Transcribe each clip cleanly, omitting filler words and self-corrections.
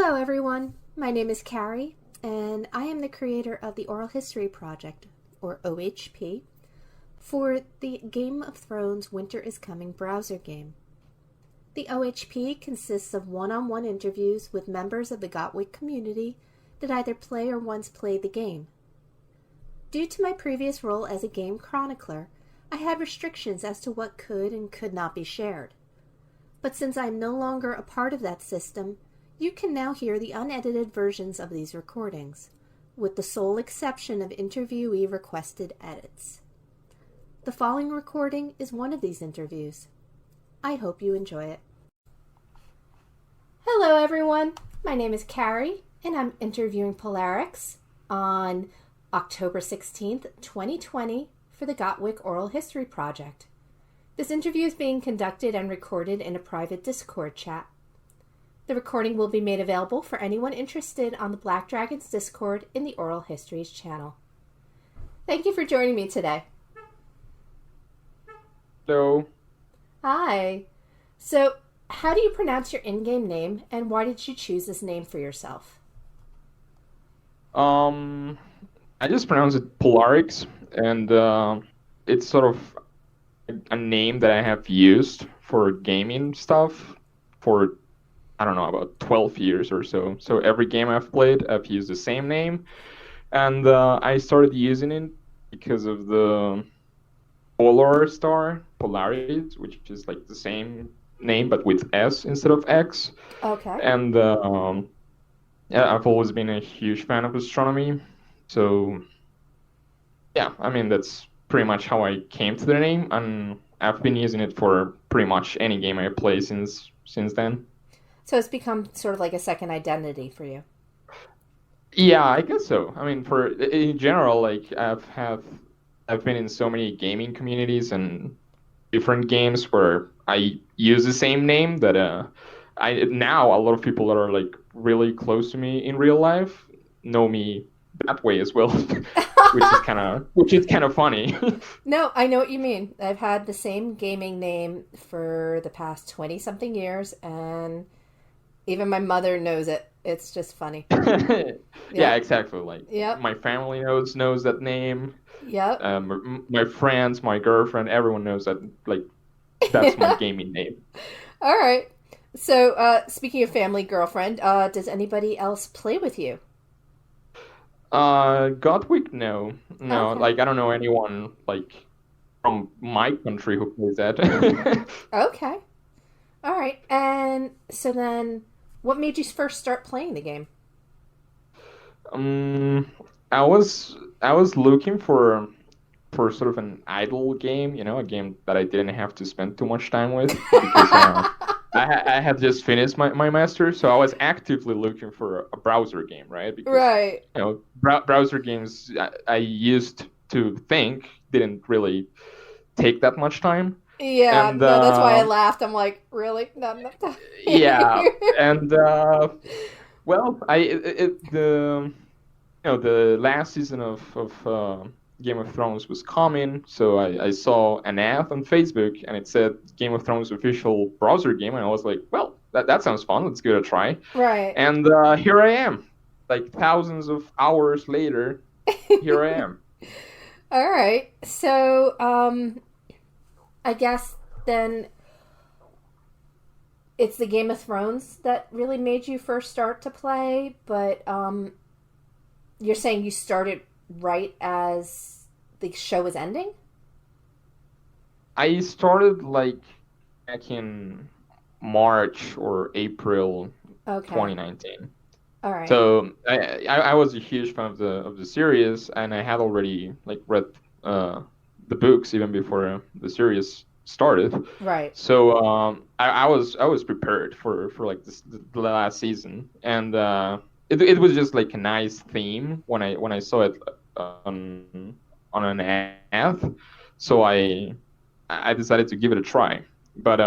Hello, everyone. My name is Carrie, and I am the creator of the Oral History Project, or OHP, for the Game of Thrones Winter is Coming browser game. The OHP consists of one-on-one interviews with members of the GoT community that either play or once played the game. Due to my previous role as a game chronicler, I had restrictions as to what could and could not be shared. But since I am no longer a part of that system, you can now hear the unedited versions of these recordings, with the sole exception of interviewee-requested edits. The following recording is one of these interviews. I hope you enjoy it. Hello, everyone. My name is Carrie, and I'm interviewing Polarix on October 16th, 2020 for the WiC Oral History Project. This interview is being conducted and recorded in a private Discord chat. The recording will be made available for anyone interested on the Black Dragons Discord in the Oral Histories channel. Thank you for joining me today. Hello. Hi. So, how do you pronounce your in-game name, and why did you choose this name for yourself? I just pronounce it Polarix, and it's sort of a name that I have used for gaming stuff for, I don't know, about 12 years or so. So every game I've played, I've used the same name, and I started using it because of the Polar Star, Polaris, which is like the same name but with S instead of X. Okay. And yeah, I've always been a huge fan of astronomy. So yeah, I mean, that's pretty much how I came to the name, and I've been using it for pretty much any game I play since then. So it's become sort of like a second identity for you. Yeah, I guess so. I mean, for in general, like I've been in so many gaming communities and different games where I use the same name that I now a lot of people that are like really close to me in real life know me that way as well, which is kind of funny. No, I know what you mean. I've had the same gaming name for the past 20-something years, and even my mother knows it. It's just funny. Yeah, Yep. exactly. Like Yep. my family knows that name. Yep. My friends, my girlfriend, everyone knows that. Like that's my gaming name. All right. So, speaking of family, girlfriend, does anybody else play with you? GoT, no, no. Okay. Like I don't know anyone like from my country who plays that. Okay. All right. And so then, what made you first start playing the game? Um, I was looking for sort of an idle game, a game that I didn't have to spend too much time with because I had just finished my master, so I was actively looking for a browser game, right? Because Right. browser games I used to think didn't really take that much time, Yeah. and No, that's why I laughed. I'm like, really? Not enough time. yeah, and well, the last season of Game of Thrones was coming, so I saw an ad on Facebook and it said Game of Thrones official browser game, and I was like, well, that sounds fun. Let's give it a try. Right. And here I am, like thousands of hours later. Here I am. All right. So, I guess then it's the Game of Thrones that really made you first start to play, but you're saying you started right as the show was ending? I started like back in March or April Okay. 2019. All right. So I was a huge fan of the series, and I had already like read uh, the books even before the series started. Right. So I was prepared for like the last season, and it was just like a nice theme when I saw it on an ad. So I decided to give it a try. But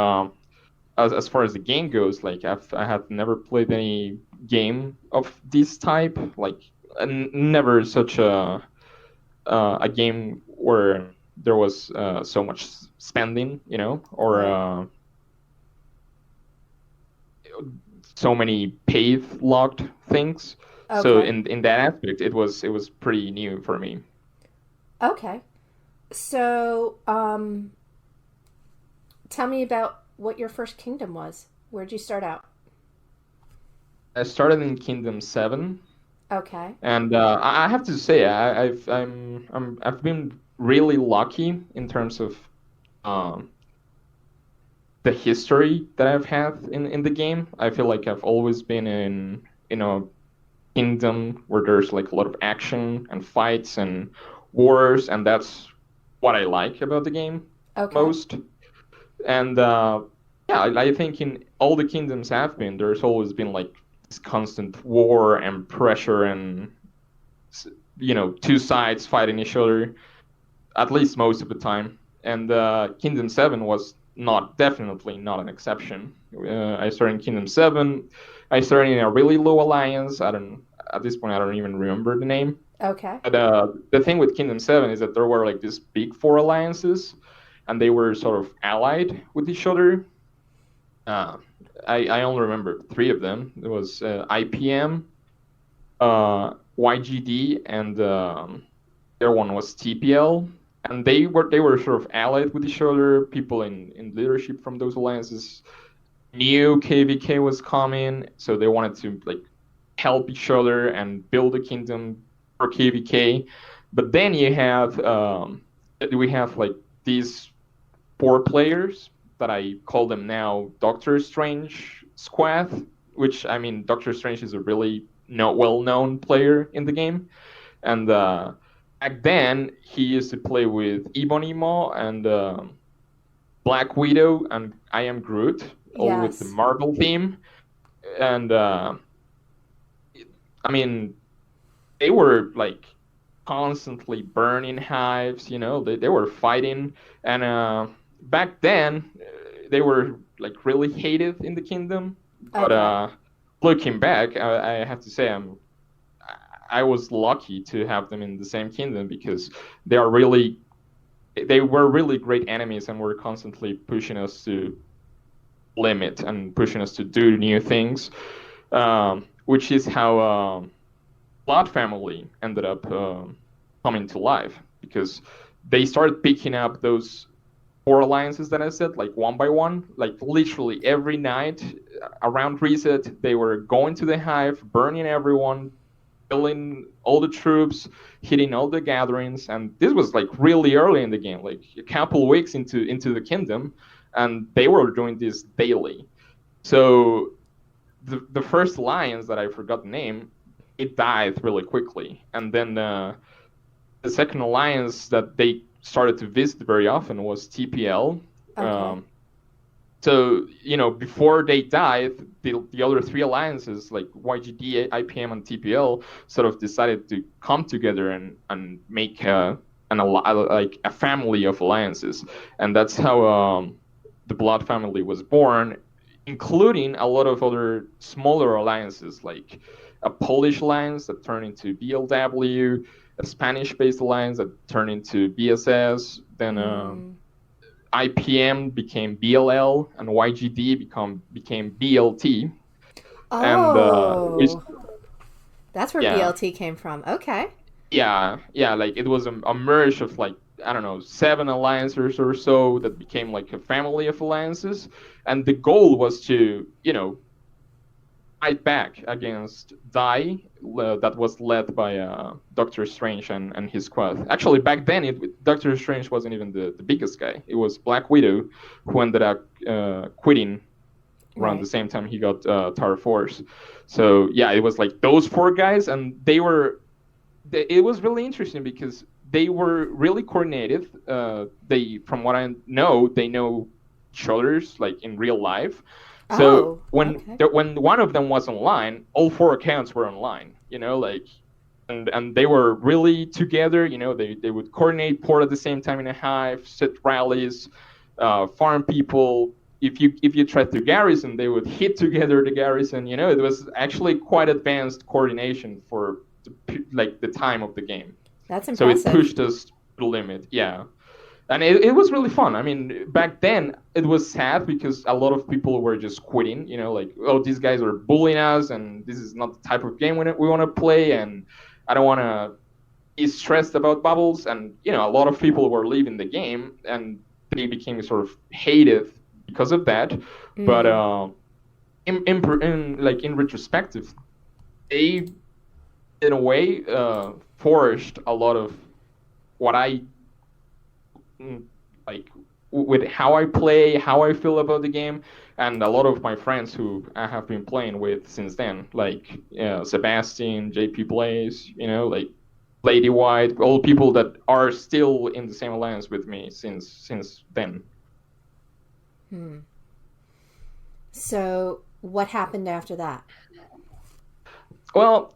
as far as the game goes, like I have never played any game of this type. Like never such a game where there was so much spending, or Right. so many path locked things. So Okay. in that aspect, it was pretty new for me. Okay. So, tell me about what your first kingdom was. Where'd you start out? I started in Kingdom 7, Okay. and I have to say I've been really lucky in terms of um, the history that I've had in the game. I feel like I've always been in a kingdom where there's like a lot of action and fights and wars, and that's what I like about the game Okay. most. And yeah, I think in all the kingdoms I've been, there's always been like this constant war and pressure and two sides fighting each other, at least most of the time. And Kingdom 7 was definitely not an exception. I started in Kingdom 7. I started in a really low alliance. At this point, I don't even remember the name. Okay. But the thing with Kingdom 7 is that there were like these big four alliances, and they were sort of allied with each other. Uh, I only remember three of them. There was IPM, YGD, and the other one was TPL, and they were sort of allied with each other. People in leadership from those alliances knew KVK was coming, so they wanted to like help each other and build a kingdom for KVK. But then we have like these four players that I call them now Doctor Strange Squad, which I mean Doctor Strange is a really no well-known player in the game, and back then he used to play with Ebonimo and Black Widow and I Am Groot, all with the Yes. Marvel theme, and I mean they were like constantly burning hives, they were fighting, and back then they were like really hated in the kingdom. But Okay. looking back, I have to say I was lucky to have them in the same kingdom because they are really they were really great enemies and were constantly pushing us to limit and pushing us to do new things, which is how Blood Family ended up coming to life because they started picking up those four alliances that I said, like one by one, like literally every night around reset, they were going to the hive, burning everyone, killing all the troops, hitting all the gatherings, and this was like really early in the game, like a couple weeks into the kingdom, and they were doing this daily. So the first alliance that I forgot the name, it died really quickly, and then the second alliance that they started to visit very often was TPL. Okay. So, before they died, the other three alliances, like YGD, IPM, and TPL, sort of decided to come together and make like a family of alliances. And that's how the Blood family was born, including a lot of other smaller alliances, like a Polish alliance that turned into BLW, a Spanish-based alliance that turned into BSS, then Mm. IPM became BLL and YGD became BLT, and Oh, that's where yeah, BLT came from. Okay. yeah, like it was a merge of like I don't know 7 alliances or so that became like a family of alliances, and the goal was to fight back against Dai that was led by Doctor Strange and his squad. Actually, back then, Doctor Strange wasn't even the biggest guy. It was Black Widow who ended up quitting around the Right. same time he got Tara Force. So yeah, it was like those four guys, and it was really interesting because they were really coordinated. From what I know, they know each other's like in real life. So Oh, when okay. when one of them was online, all four accounts were online. Like, and they were really together. They would coordinate port at the same time in a hive, set rallies, farm people. If you tried to garrison, they would hit together the garrison. It was actually quite advanced coordination for like the time of the game. That's So it impressive. pushed us to the limit. Yeah. And it was really fun. I mean, back then it was sad because a lot of people were just quitting. Like, oh, these guys are bullying us, and this is not the type of game we want to play, and I don't want to be stressed about bubbles. And a lot of people were leaving the game, and they became sort of hated because of that. But in retrospective, they in a way forged a lot of what I like with how I play, how I feel about the game, and a lot of my friends who I have been playing with since then, like Sebastian, JP Blaze, like Lady White, all people that are still in the same alliance with me since then. So what happened after that? Well,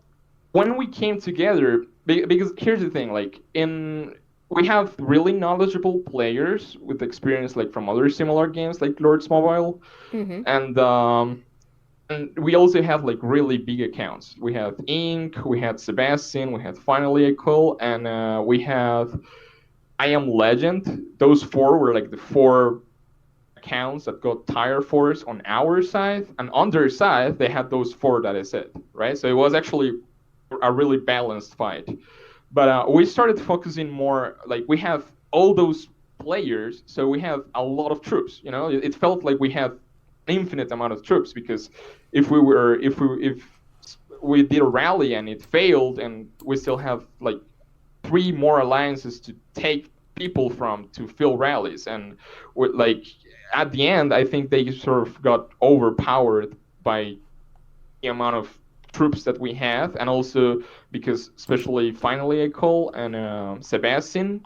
when we came together, because here's the thing, like we have really knowledgeable players with experience like from other similar games like Lords Mobile, and we also have like really big accounts. We have Ink, we had Sebastian, we had Finally a Call, and we have I Am Legend. Those four were like the four accounts that got tire force on our side, and on their side they had those four that I said, right? So it was actually a really balanced fight. But we started focusing more, like we have all those players, so we have a lot of troops. It felt like we had an infinite amount of troops, because if we did a rally and it failed, and we still have like 3 more alliances to take people from to fill rallies, and like at the end, I think they sort of got overpowered by the amount of troops that we have, and also because especially Finally a Call and Sebastian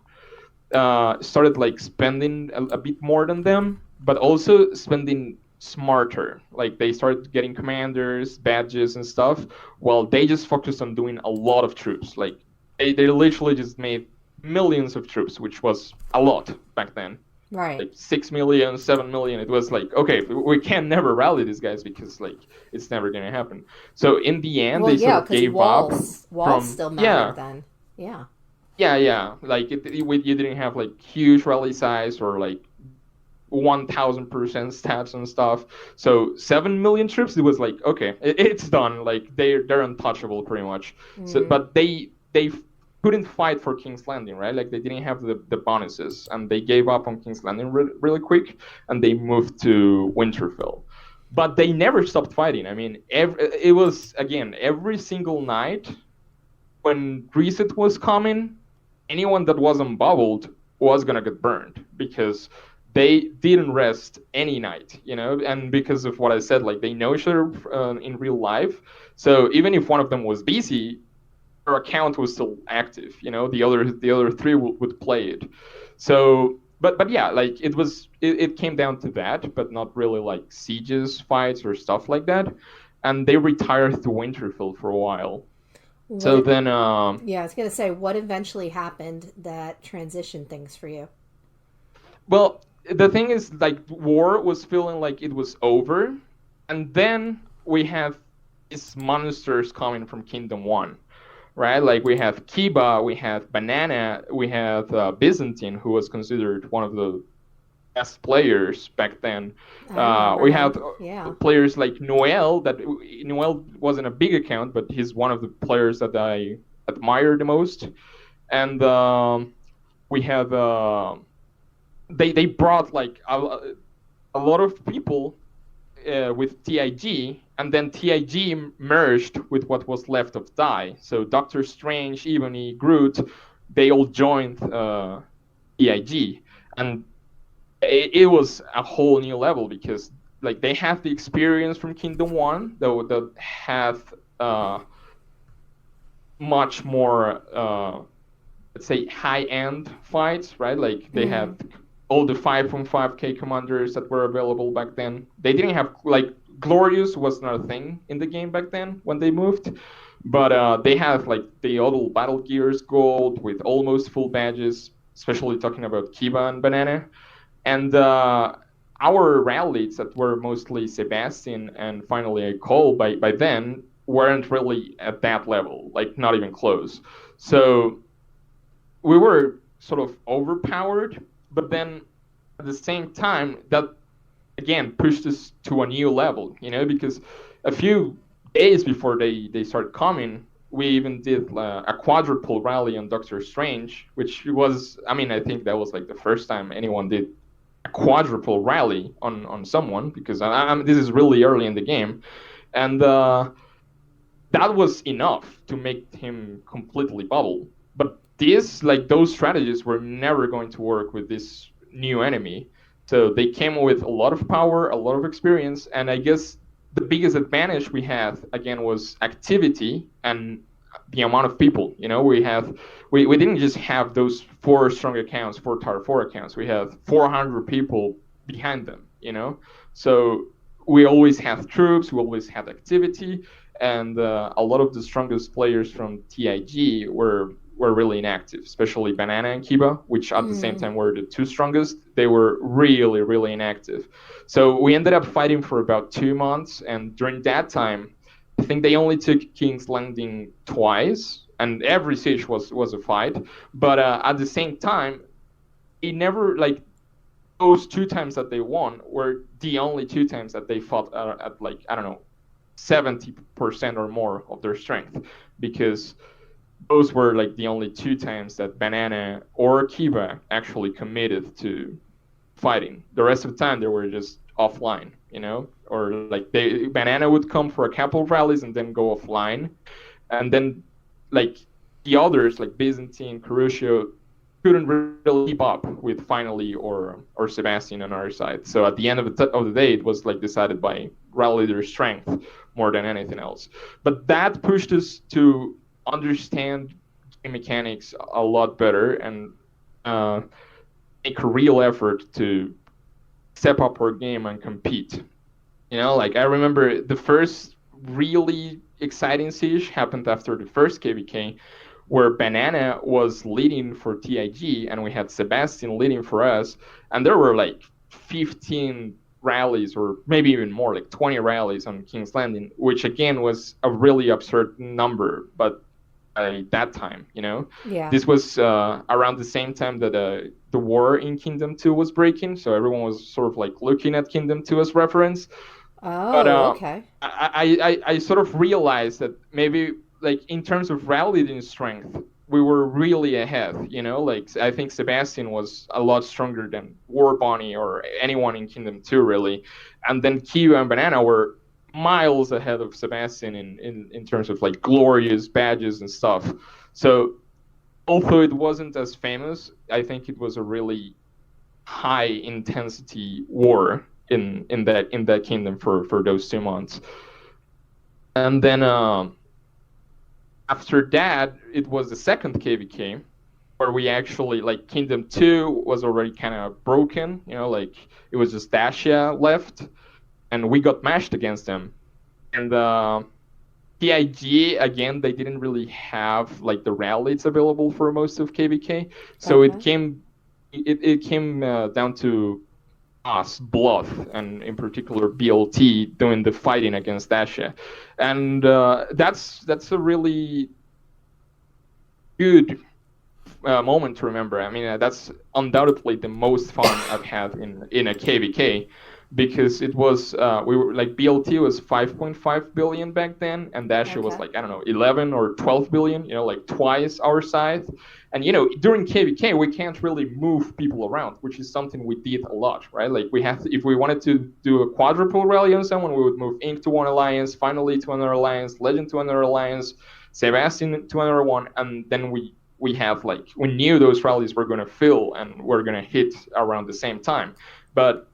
started like spending a bit more than them, but also spending smarter. Like they started getting commanders, badges, and stuff, while they just focused on doing a lot of troops. Like they literally just made millions of troops, which was a lot back then. Right. Like 6 million, 7 million. It was like, okay, we can never rally these guys because like it's never gonna happen. So in the end, they sort of gave up. Walls still mattered then. Yeah. Yeah. Like you didn't have like huge rally size or like 1,000% stats and stuff. So 7 million troops, it was like, okay, it's done. Like they're untouchable pretty much. So, but they couldn't fight for King's Landing, right? Like they didn't have the bonuses, and they gave up on King's Landing really quick, and they moved to Winterfell. But they never stopped fighting. I mean, it was, again, every single night when Reset was coming, anyone that wasn't bubbled was going to get burned, because they didn't rest any night, and because of what I said, like they know each other in real life. So even if one of them was busy, her account was still active. The other 3 would play it. So, but yeah, like it came down to that, but not really like sieges, fights, or stuff like that. And they retired to Winterfell for a while. Then yeah, I was gonna say, what eventually happened that transitioned things for you? Well, the thing is, like, war was feeling like it was over, and then we have these monsters coming from Kingdom 1. Right, like we have Kiba, we have Banana, we have Byzantine, who was considered one of the best players back then. We have players like Noel. Noel wasn't a big account, but he's one of the players that I admire the most. And we have they brought like a lot of people with TIG, and then TIG merged with what was left of Die. So Doctor Strange, Ebony, Groot, they all joined TIG, and it was a whole new level, because like they have the experience from Kingdom 1, though that have much more let's say high-end fights, right? Like they have all the 5.5k commanders that were available back then. They didn't have, like, Glorious was not a thing in the game back then when they moved, but they have like the other battle gears gold with almost full badges, especially talking about Kiba and Banana. And our rallies that were mostly Sebastian and Finally a Call by then weren't really at that level, like not even close. So we were sort of overpowered, but then at the same time, that again pushed us to a new level, because a few days before they started coming, we even did a quadruple rally on Doctor Strange, which was, I mean, I think that was like the first time anyone did a quadruple rally on someone, because this is really early in the game, and that was enough to make him completely bubble. But those strategies were never going to work with this new enemy. So they came with a lot of power, a lot of experience, and I guess the biggest advantage we had again was activity and the amount of people. We didn't just have those 4 tier 4 accounts. We had 400 people behind them. So we always had troops, we always had activity, and a lot of the strongest players from TIG were really inactive, especially Banana and Kiba, which at the same time were the 2 strongest. They were really, really inactive. So we ended up fighting for about 2 months, and during that time, I think they only took King's Landing twice, and every siege was a fight. But at the same time, it never, like, those 2 times that they won were the only 2 times that they fought at like, I don't know, 70% or more of their strength, because those were like the only 2 times that Banana or Kiba actually committed to fighting. The rest of the time they were just offline, or like Banana would come for a couple of rallies and then go offline, and then like the others like Byzantine, Crucio couldn't really keep up with Finally or Sebastian on our side. So at the end of the day, it was like decided by rally leader strength more than anything else. But that pushed us to understand game mechanics a lot better and make a real effort to step up our game and compete. Like I remember the first really exciting siege happened after the first KVK, where Banana was leading for TIG and we had Sebastian leading for us, and there were like 15 rallies or maybe even more, like 20 rallies on King's Landing, which again was a really absurd number, but at that time, Yeah. This was around the same time that the war in Kingdom 2 was breaking, so everyone was sort of like looking at Kingdom 2 as reference. But okay. I sort of realized that maybe like in terms of rally leading strength, we were really ahead, like I think Sebastian was a lot stronger than War Bonnie or anyone in Kingdom 2 really, and then Kiba and Banana were miles ahead of Sebastian in terms of like glorious badges and stuff. So although it wasn't as famous, I think it was a really high intensity war in that kingdom for those 2 months. And then after that, it was the second KVK, where we actually, like, Kingdom 2 was already kind of broken, like, it was just Dacia left, and we got matched against them. And TIG, again, they didn't really have, like, the rallies available for most of KVK, so it came down to us, Bluff, and in particular BLT doing the fighting against Dacia, and that's a really good moment to remember. I mean, that's undoubtedly the most fun I've had in a KVK, because it was we were like BLT was 5.5 billion back then, and Dacia was like, I don't know, 11 or 12 billion, like twice our size. And during KVK we can't really move people around, which is something we did a lot, right? Like if we wanted to do a quadruple rally on someone, we would move Ink to one alliance, Finally to another alliance, Legend to another alliance, Sebastian to another one, and then we have like, we knew those rallies were going to fill and were going to hit around the same time, but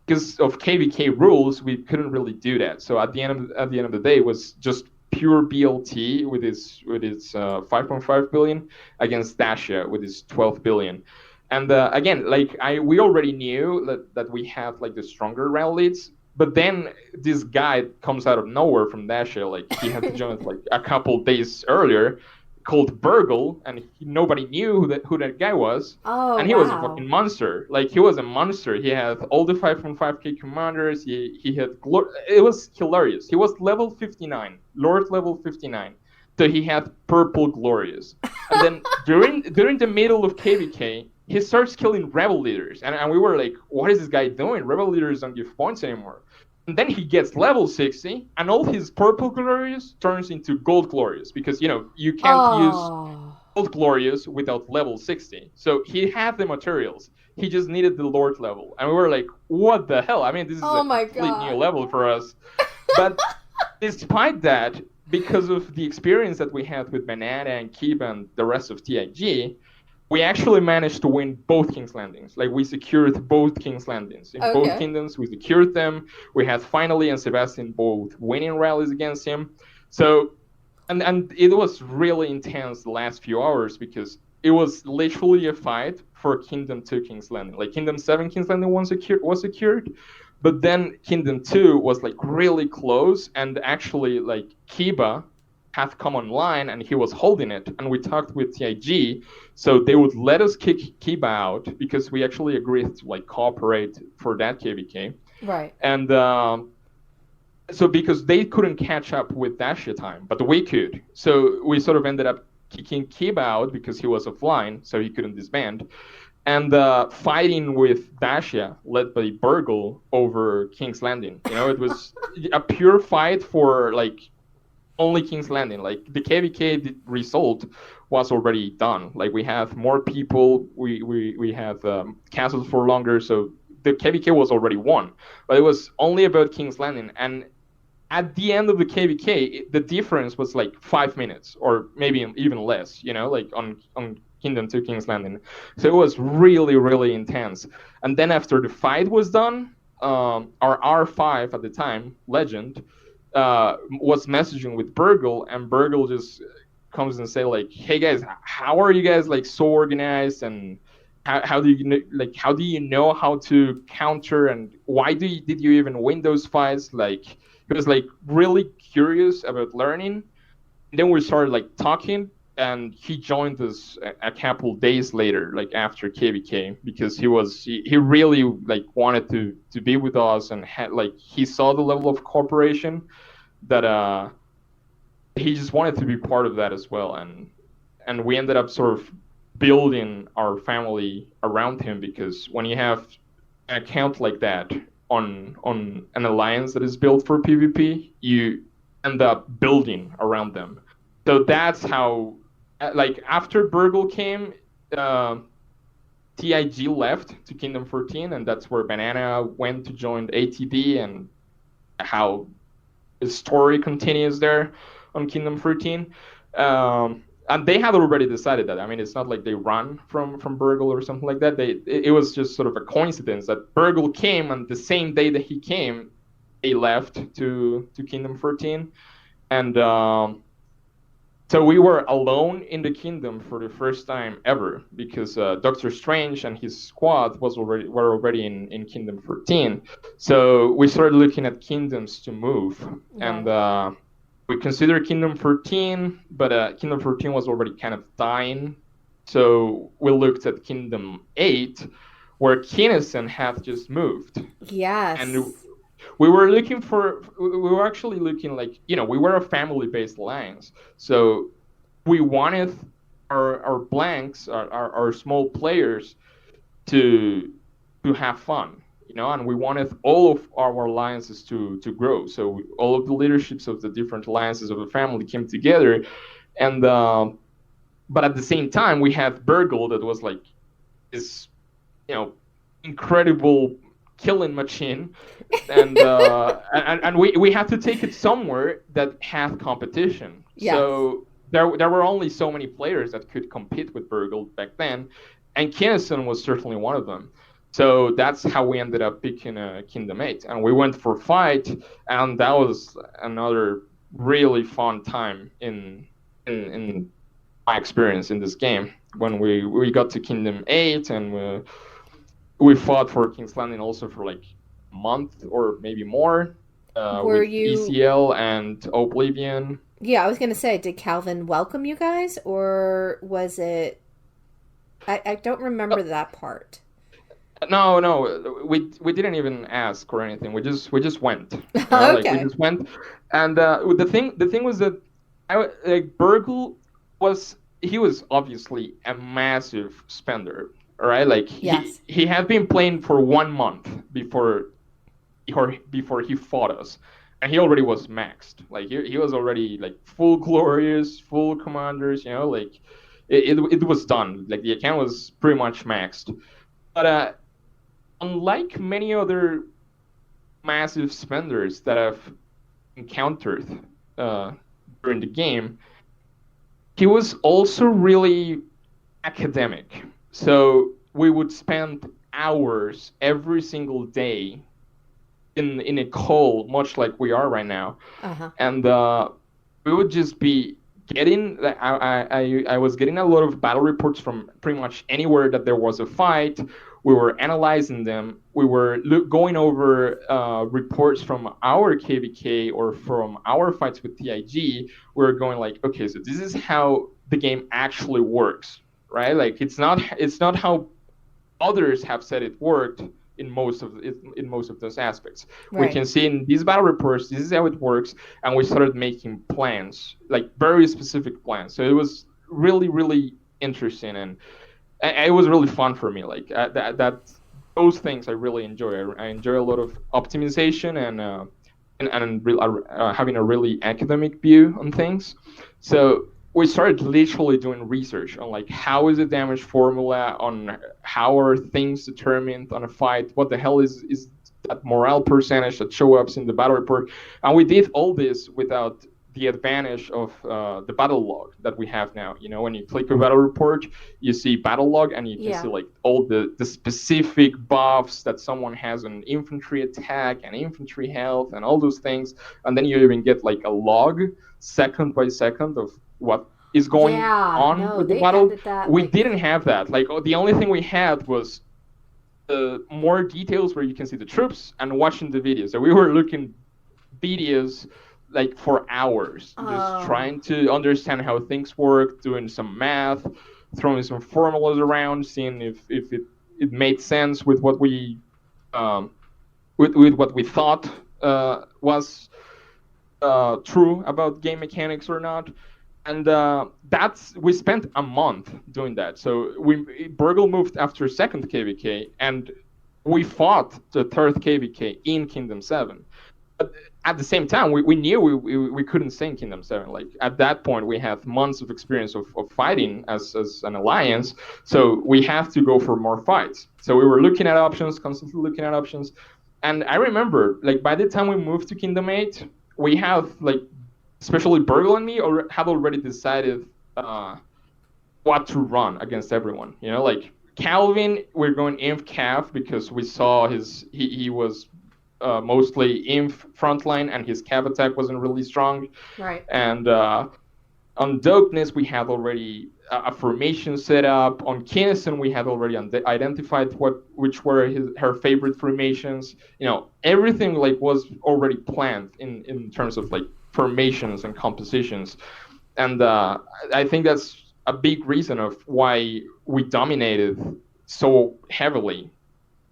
because of KVK rules, we couldn't really do that. So at the end of the day, it was just pure BLT with its 5.5 billion against Dacia with its 12 billion. And again, like we already knew that we had like the stronger rallies, but then this guy comes out of nowhere from Dacia, like he had to join like a couple days earlier, called Burgle, and nobody knew who that guy was. Oh, and he was a fucking monster. Like, he was a monster. He had all the 5.5k commanders. He had it was hilarious. He was level 59, Lord level 59. So he had purple glorious. And then during the middle of KVK, he starts killing rebel leaders, and we were like, what is this guy doing? Rebel leaders don't give points anymore. And then he gets level 60, and all his purple glorious turns into gold glorious, because you can't use Oh. gold glorious without level 60. So he had the materials. He just needed the Lord level, and we were like, what the hell? I mean, this is Oh a my complete new God. level for us. But despite that, because of the experience that we had with Banana and Kiba and the rest of TIG, we actually managed to win both King's Landings. Like, we secured both King's Landings. In both Okay. kingdoms, we secured them. We had Finally and Sebastian both winning rallies against him. So, and it was really intense the last few hours, because it was literally a fight for Kingdom 2 King's Landing. Like, Kingdom 7 King's Landing was secured, but then Kingdom 2 was like really close, and actually like Kiba had come online and he was holding it, and we talked with TIG, so they would let us kick Kiba out, because we actually agreed to like cooperate for that KVK. Right. And so because they couldn't catch up with Dacia time, but we could. So we sort of ended up kicking Kiba out because he was offline, so he couldn't disband. And fighting with Dacia, led by Burgle, over King's Landing. It was a pure fight for like only King's Landing. Like, the KVK result was already done. Like, we have more people, we have castles for longer, so the KVK was already won. But it was only about King's Landing, and at the end of the KVK, the difference was like 5 minutes, or maybe even less. Like on Kingdom 2 King's Landing. So it was really, really intense. And then after the fight was done, our R5 at the time, Legend, was messaging with Burgle, and Burgle just comes and say like, hey guys, how are you guys like so organized, and how do you know how to counter, and why did you even win those fights? Like, he was like really curious about learning. And then we started like talking, and he joined us a couple days later, like after KVK, because he really like wanted to be with us, and had like, he saw the level of cooperation that he just wanted to be part of that as well. And we ended up sort of building our family around him, because when you have an account like that on an alliance that is built for PvP, you end up building around them. So that's how, like, after Burgle came, TIG left to Kingdom 14, and that's where Banana went to join ATD, and how the story continues there on Kingdom 14. And they had already decided that. I mean, it's not like they run from Burgle or something like that. It was just sort of a coincidence that Burgle came, and the same day that he came, they left to Kingdom 14. And so we were alone in the kingdom for the first time ever, because Doctor Strange and his squad were already in Kingdom 14. So we started looking at kingdoms to move. Right. And we considered Kingdom 14, but Kingdom 14 was already kind of dying. So we looked at Kingdom 8, where Kinnison had just moved. Yes. And we were actually looking like, we were a family-based alliance. So we wanted our blanks, our small players, to have fun. And we wanted all of our alliances to grow. So all of the leaderships of the different alliances of the family came together, and but at the same time, we had Burgle, that was like this, incredible killing machine, and we had to take it somewhere that had competition. Yes. So there were only so many players that could compete with Burgle back then, and Kinnison was certainly one of them. So that's how we ended up picking Kingdom 8. And we went for fight, and that was another really fun time in my experience in this game. When we got to Kingdom 8, and we fought for King's Landing also for like a month or maybe more. Were with you... ECL and Oblivion. Yeah, I was going to say, did Calvin welcome you guys, or was it... I don't remember that part. No, we didn't even ask or anything. We just went. Okay. Like, we just went, and the thing was that Burgle was obviously a massive spender. right? Like Yes. he had been playing for 1 month before he fought us, and he already was maxed. Like he was already like full glorious, full commanders. Like it was done. Like the account was pretty much maxed. But unlike many other massive spenders that I've encountered uh, during the game, he was also really academic. So we would spend hours every single day in a call, much like we are right now, Uh-huh. and we would just be getting. I was getting a lot of battle reports from pretty much anywhere that there was a fight. We were analyzing them. We were going over reports from our KVK or from our fights with TIG. We were going like, okay, so this is how the game actually works, right? Like it's not how others have said it worked in most of those aspects. We Right. can see in these battle reports, this is how it works, and we started making plans, like very specific plans. So it was really, really interesting, and it was really fun for me. Like that those things I really enjoy. I enjoy a lot of optimization and having a really academic view on things. So we started literally doing research on like how is the damage formula, on how are things determined on a fight, what the hell is that morale percentage that show up in the battle report, and we did all this without the advantage of the battle log that we have now. When you click a battle report, you see battle log, and you can see like all the specific buffs that someone has on infantry attack and infantry health and all those things, and then you even get like a log second by second of what is going on No, with the they battle. added that. We didn't have that. Like the only thing we had was more details where you can see the troops and watching the videos. So we were looking videos like for hours, just trying to understand how things work, doing some math, throwing some formulas around, seeing if it made sense with what we with what we thought was true about game mechanics or not. And we spent a month doing that. So Burgle moved after second KVK, and we fought the third KVK in Kingdom 7. But at the same time, we knew we couldn't stay in Kingdom 7. Like at that point, we had months of experience of fighting as an alliance, so we have to go for more fights. So we were looking at options, constantly looking at options. And I remember, like by the time we moved to Kingdom 8, we have like, especially Burgle and me, had already decided what to run against everyone. Like Calvin, we're going Inf Cav because we saw he was mostly Inf frontline, and his Cav attack wasn't really strong. Right. And on Dopeness, we had already a formation set up. On Kinnison, we had already identified which were her favorite formations. Everything like was already planned in terms of like formations and compositions. And I think that's a big reason of why we dominated so heavily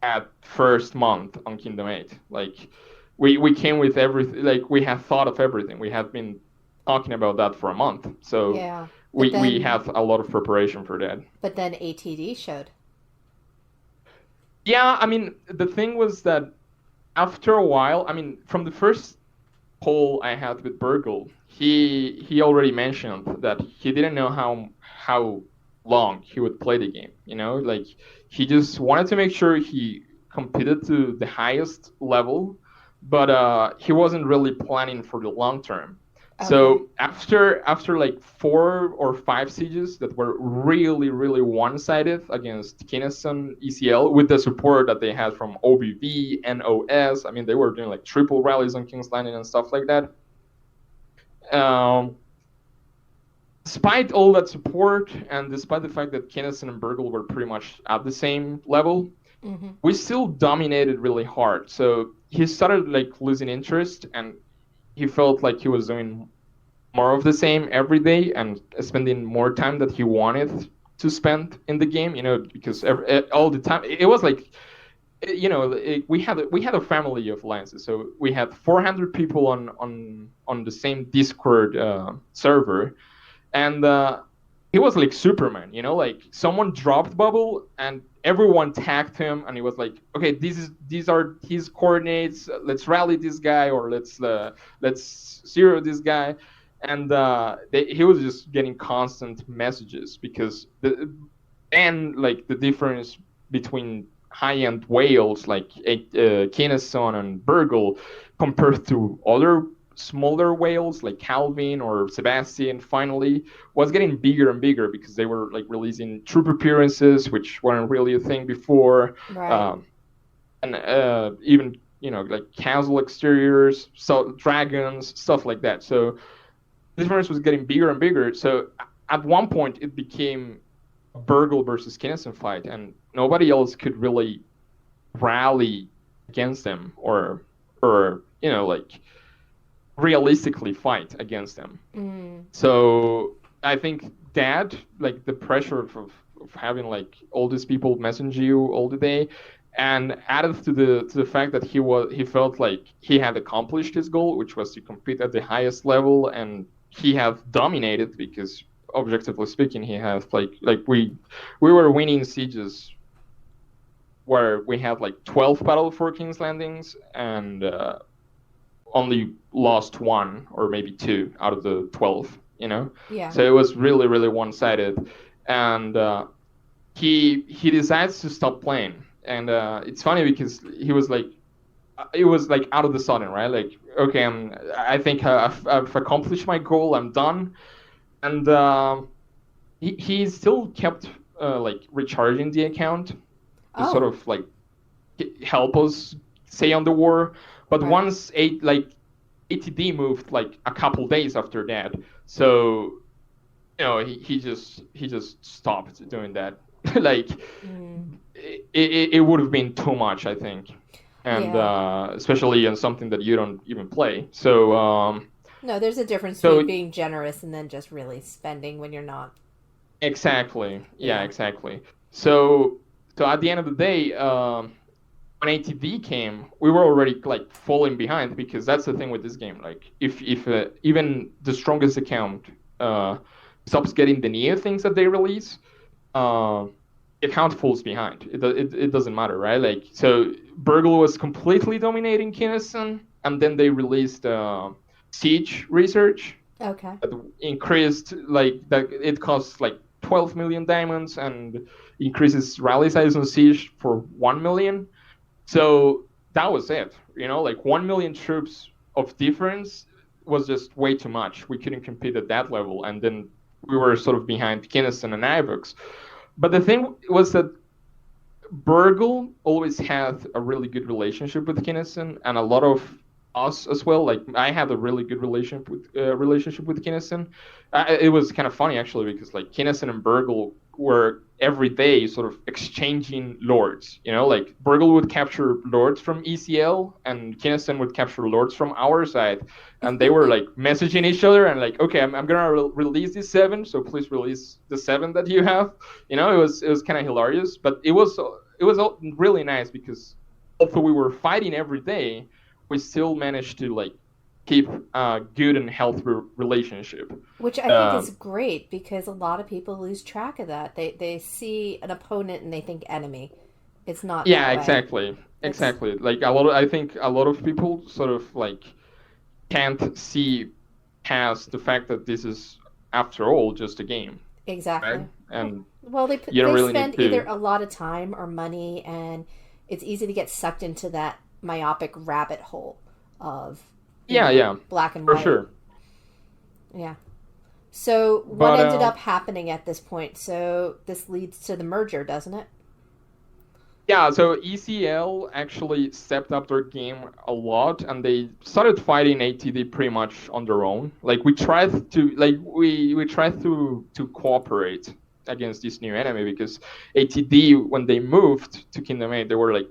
at first month on Kingdom 8. Like we came with everything, like we had thought of everything. We had been talking about that for a month. So yeah. we have a lot of preparation for that. But then ATD showed. Yeah, I mean, the thing was that after a while, I mean, from the first call I had with Burgle, he already mentioned that he didn't know how long he would play the game. Like he just wanted to make sure he competed to the highest level, but he wasn't really planning for the long term. Okay. So after like 4 or 5 sieges that were really, really one-sided against Kinnison ECL with the support that they had from OBV, NOS, I mean, they were doing like triple rallies on King's Landing and stuff like that. Despite all that support, and despite the fact that Kinnison and Burgle were pretty much at the same level, we still dominated really hard. So he started like losing interest, and he felt like he was doing more of the same every day and spending more time that he wanted to spend in the game, because all the time it was like, we had a family of alliances. So we had 400 people on the same Discord server, and he was like Superman, you know, like someone dropped Bubble and everyone tagged him, and he was like, okay, these are his coordinates. Let's rally this guy, or let's zero this guy, and he was just getting constant messages because like the difference between high-end whales like Kineson and Burgle compared to other smaller whales like Calvin or Sebastian finally was getting bigger and bigger because they were like releasing troop appearances, which weren't really a thing before. Right. And even like castle exteriors, so dragons, stuff like that. So the difference was getting bigger and bigger. So at one point it became a Burgle versus Kineson fight, and nobody else could really rally against them or like realistically fight against them. So I think that like the pressure of having like all these people message you all the day, and added to the fact that he felt like he had accomplished his goal, which was to compete at the highest level, and he had dominated because objectively speaking he has like we were winning sieges where we had like 12 Battle for King's Landings and only lost one or maybe two out of the 12, Yeah. So it was really, really one-sided. And he decides to stop playing. And it's funny because he was like, it was like out of the sudden, right? Like, okay, I think I've accomplished my goal. I'm done. And he still kept like recharging the account to sort of like help us stay on the war. But Right. once ATD moved like a couple days after that, so he just stopped doing that. Like it would have been too much, I think, and especially on something that you don't even play. So no, there's a difference between being generous and then just really spending when you're not. Exactly. Yeah, exactly. So at the end of the day, when ATD came, we were already like falling behind because that's the thing with this game. Like if even the strongest account stops getting the new things that they release, account falls behind. It doesn't matter, right? Like so, Burgle was completely dominating Kineson, and then they released Siege Research. Okay. That increased like that. It costs like 12 million diamonds and increases rally size on Siege for 1 million. So that was it. Like 1 million troops of difference was just way too much. We couldn't compete at that level, and then we were sort of behind Kineson and Ivox. But the thing was that Burgle always had a really good relationship with Kineson, and a lot of us as well. Like I had a really good relationship with Kineson. It was kind of funny actually because like Kineson and Burgle were every day sort of exchanging lords. Like Burgle would capture lords from ECL and Kineson would capture lords from our side, and they were like messaging each other and like, okay, I'm gonna release this 7, so please release the 7 that you have. It was kind of hilarious, but it was really nice because although we were fighting every day, we still managed to like keep a good and healthy relationship. Which I think is great because a lot of people lose track of that. They see an opponent and they think enemy. It's not. Yeah, that way. exactly. Exactly. Like I think a lot of people sort of like can't see past the fact that this is, after all, just a game. Exactly. Right? And well, they really spend either a lot of time or money, and it's easy to get sucked into that myopic rabbit hole of black and white. For sure. Yeah. So what ended up happening at this point? So this leads to the merger, doesn't it? Yeah, so ECL actually stepped up their game a lot, and they started fighting ATD pretty much on their own. Like we tried to cooperate against this new enemy because ATD, when they moved to Kingdom 8, they were like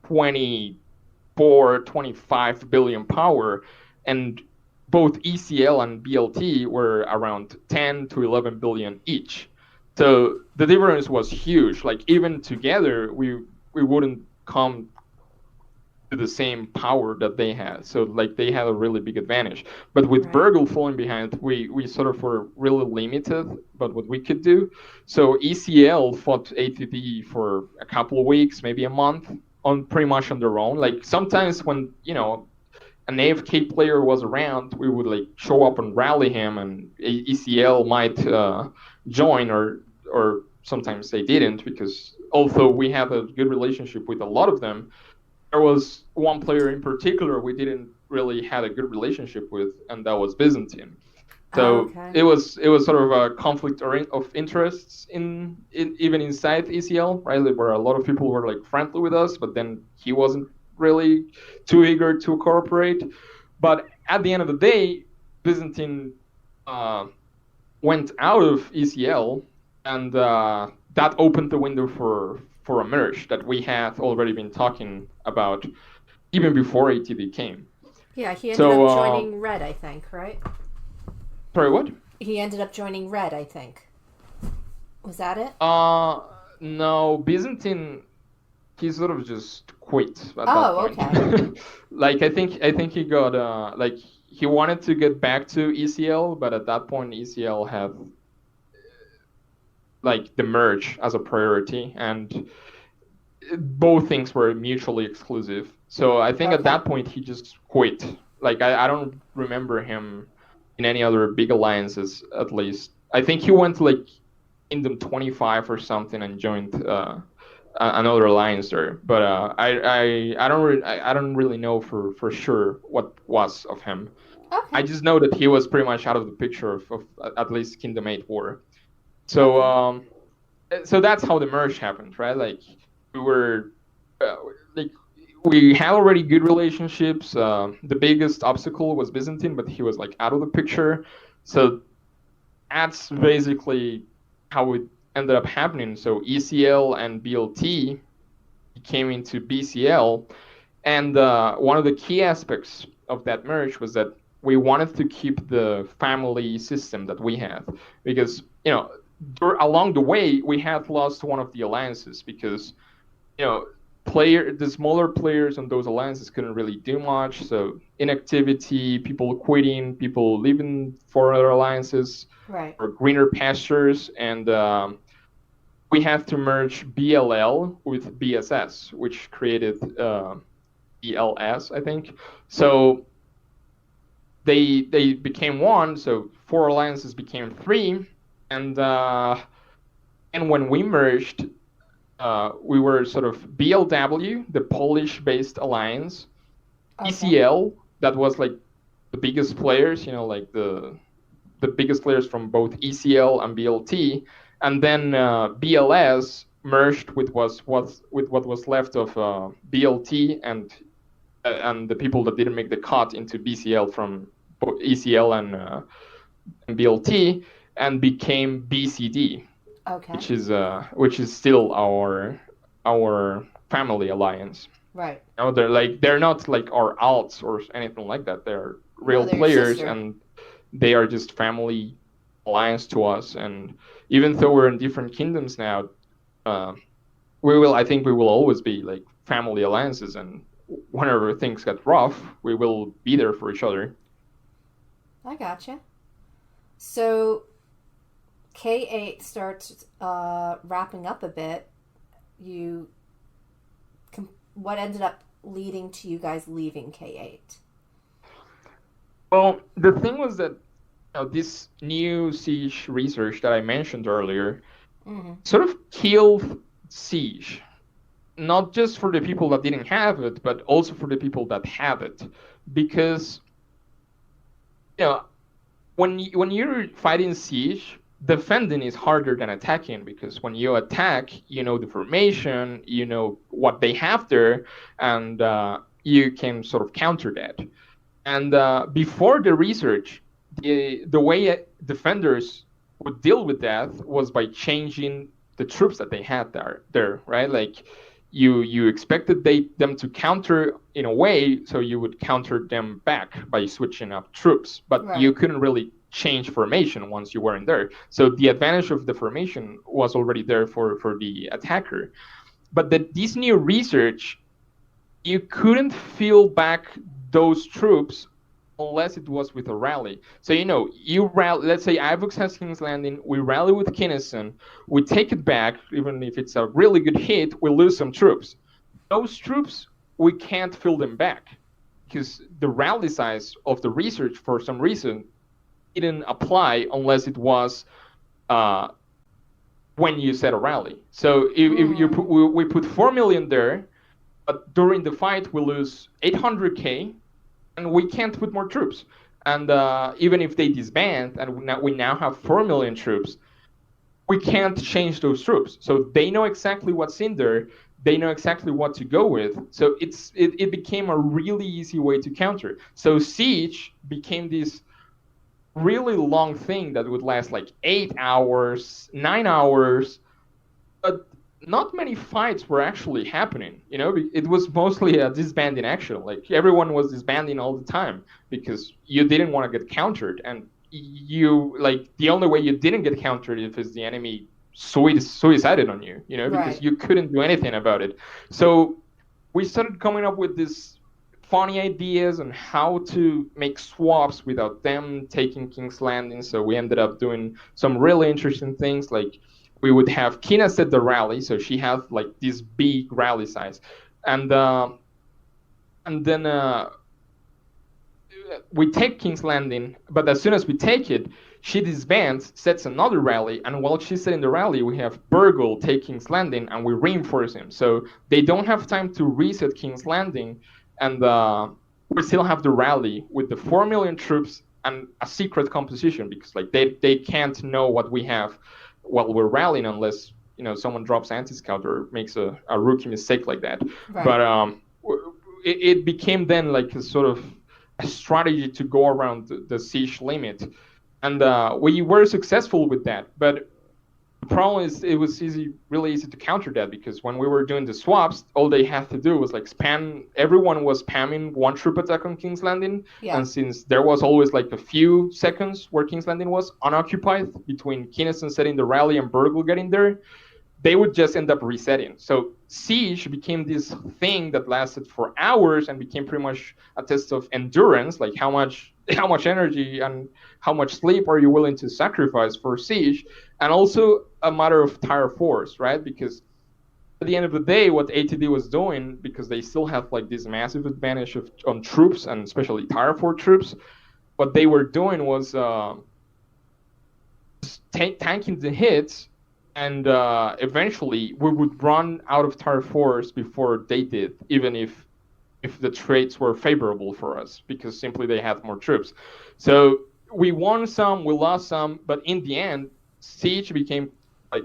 25 billion power, and both ECL and BLT were around 10 to 11 billion each. So the difference was huge. Like even together, we wouldn't come to the same power that they had. So like they had a really big advantage. But with Right. Burgle falling behind, we sort of were really limited about what we could do. So ECL fought ATD for a couple of weeks, maybe a month, on pretty much on their own. Like sometimes when an AFK player was around, we would like show up and rally him, and ECL might join, or sometimes they didn't, because although we have a good relationship with a lot of them, there was one player in particular we didn't really had a good relationship with, and that was Byzantine. Oh, So okay. it was sort of a conflict of interests in even inside ECL, right? Like, where a lot of people were like friendly with us, but then he wasn't really too eager to cooperate. But at the end of the day, Byzantine uh, went out of ECL, and that opened the window for a merge that we had already been talking about even before ATD came. Yeah, he ended So, up joining Red, I think, right? sorry, what? He ended up joining Red, I think. Was that it? Uh, no, Byzantine, he sort of just quit at that Oh, point. okay. Like I think he got like he wanted to get back to ECL, but at that point ECL had like the merge as a priority, and both things were mutually exclusive. So I think at Okay. that point he just quit. Like I don't remember him in any other big alliances, at least. I think he went to like Kingdom 25 or something and joined another alliance there. But I don't really know for sure what was of him. I Okay. just know that he was pretty much out of the picture of at least Kingdom 8 War. So Okay. so that's how the merge happened, right? Like we were like we had already good relationships. The biggest obstacle was Byzantine, but he was like out of the picture. So that's basically how it ended up happening. So ECL and BLT came into BCL, and one of the key aspects of that merge was that we wanted to keep the family system that we had, because along the way we had lost one of the alliances, because the smaller players on those alliances couldn't really do much. So inactivity, people quitting, people leaving for other alliances Right. or greener pastures, and we have to merge BLL with BSS, which created ELS, I think. So they became one. So 4 alliances became 3, and when we merged, we were sort of BLW, the Polish-based alliance, Okay. ECL, that was like the biggest players, like the biggest players from both ECL and BLT, and then BLS merged with what was left of BLT and the people that didn't make the cut into BCL from ECL and BLT, and became BCD, Okay. which is still our family alliance. Right. No, they're not like our alts or anything like that. They're No, real they're your players, sister. and they are just family alliance to us. And even though we're in different kingdoms now, uh, I think we will always be like family alliances. And whenever things get rough, we will be there for each other. I gotcha. So K8 starts wrapping up a bit. You, what ended up leading to you guys leaving K8? Well, the thing was that this new siege research that I mentioned earlier Mm-hmm. sort of killed siege, not just for the people that didn't have it, but also for the people that have it, because you know when you're fighting siege, defending is harder than attacking, because when you attack, you know the formation, you know what they have there, and you can sort of counter that. And before the research, the way defenders would deal with that was by changing the troops that they had there, right? Like you expected them to counter in a way, so you would counter them back by switching up troops, but you Right. couldn't really change formation once you weren't there. So the advantage of the formation was already there for the attacker. But this new research you couldn't fill back those troops unless it was with a rally. So you rally. Let's say Ivux has King's Landing. We rally with Kinnison. We take it back, even if it's a really good hit. We lose some troops. Those troops, we can't fill them back because the rally size of the research, for some reason, didn't apply unless it was when you set a rally. So if we put 4 million there, but during the fight we lose 800k, and we can't put more troops. And even if they disband, and we now have 4 million troops, we can't change those troops. So they know exactly what's in there. They know exactly what to go with. So it became a really easy way to counter. So Siege became this really long thing that would last like 8 hours, 9 hours, but not many fights were actually happening. It was mostly a disbanding action. Like everyone was disbanding all the time because you didn't want to get countered, and the only way you didn't get countered is the enemy suicided on you, because Right. you couldn't do anything about it. So we started coming up with this funny ideas on how to make swaps without them taking King's Landing. So we ended up doing some really interesting things. Like we would have Kina set the rally, so she had like this big rally size, and then we take King's Landing. But as soon as we take it, she disbands, sets another rally, and while she's setting the rally, we have Burgle take King's Landing, and we reinforce him. So they don't have time to reset King's Landing, and we still have the rally with the 4 million troops and a secret composition, because like they can't know what we have while we're rallying unless someone drops anti-scout or makes a rookie mistake like that. Right. But it became then like a sort of a strategy to go around the siege limit, and we were successful with that. But the problem is it was really easy to counter that, because when we were doing the swaps, all they had to do was like spam. Everyone was spamming one troop attack on King's Landing, and since there was always like a few seconds where King's Landing was unoccupied between Kinnison setting the rally and Burgle getting there, they would just end up resetting. So Siege became this thing that lasted for hours and became pretty much a test of endurance, like how much energy and how much sleep are you willing to sacrifice for Siege, and also a matter of tire force, right? Because at the end of the day, what ATD was doing, because they still have like this massive advantage on troops, and especially tire force troops, what they were doing was tanking the hits, and eventually we would run out of tire force before they did, even if the traits were favorable for us, because simply they had more troops. So we won some, we lost some, but in the end, Siege became like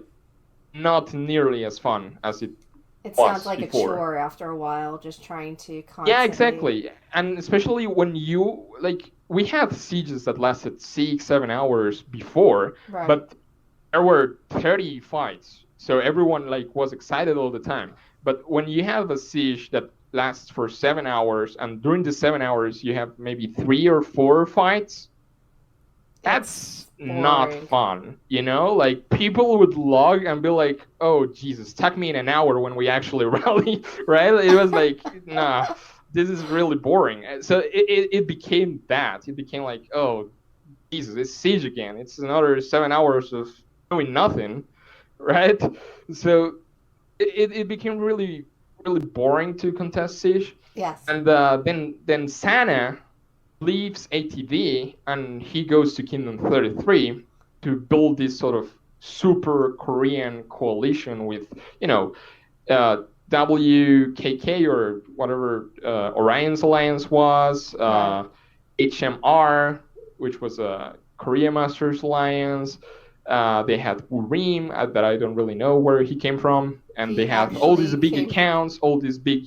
not nearly as fun as it sounds like before. A chore after a while, just trying to constantly... Yeah, exactly. And especially when we had sieges that lasted 6-7 hours before, right. But there were 30 fights, so everyone was excited all the time. But when you have a siege that lasts for 7 hours, and during the 7 hours you have maybe 3 or 4 fights, that's not fun, Like people would log and be like, "Oh Jesus, tag me in an hour when we actually rally," right? It was like, nah, this is really boring. So it became that. It became like, oh Jesus, it's siege again. It's another 7 hours of doing nothing, right? So it became really, really boring to contest siege. Yes. And then Sana leaves ATD and he goes to Kingdom 33 to build this sort of super Korean coalition with, WKK or whatever Orion's Alliance was, HMR, which was a Korea Masters Alliance. They had Urim, that I don't really know where he came from, and they had all these big accounts, all these big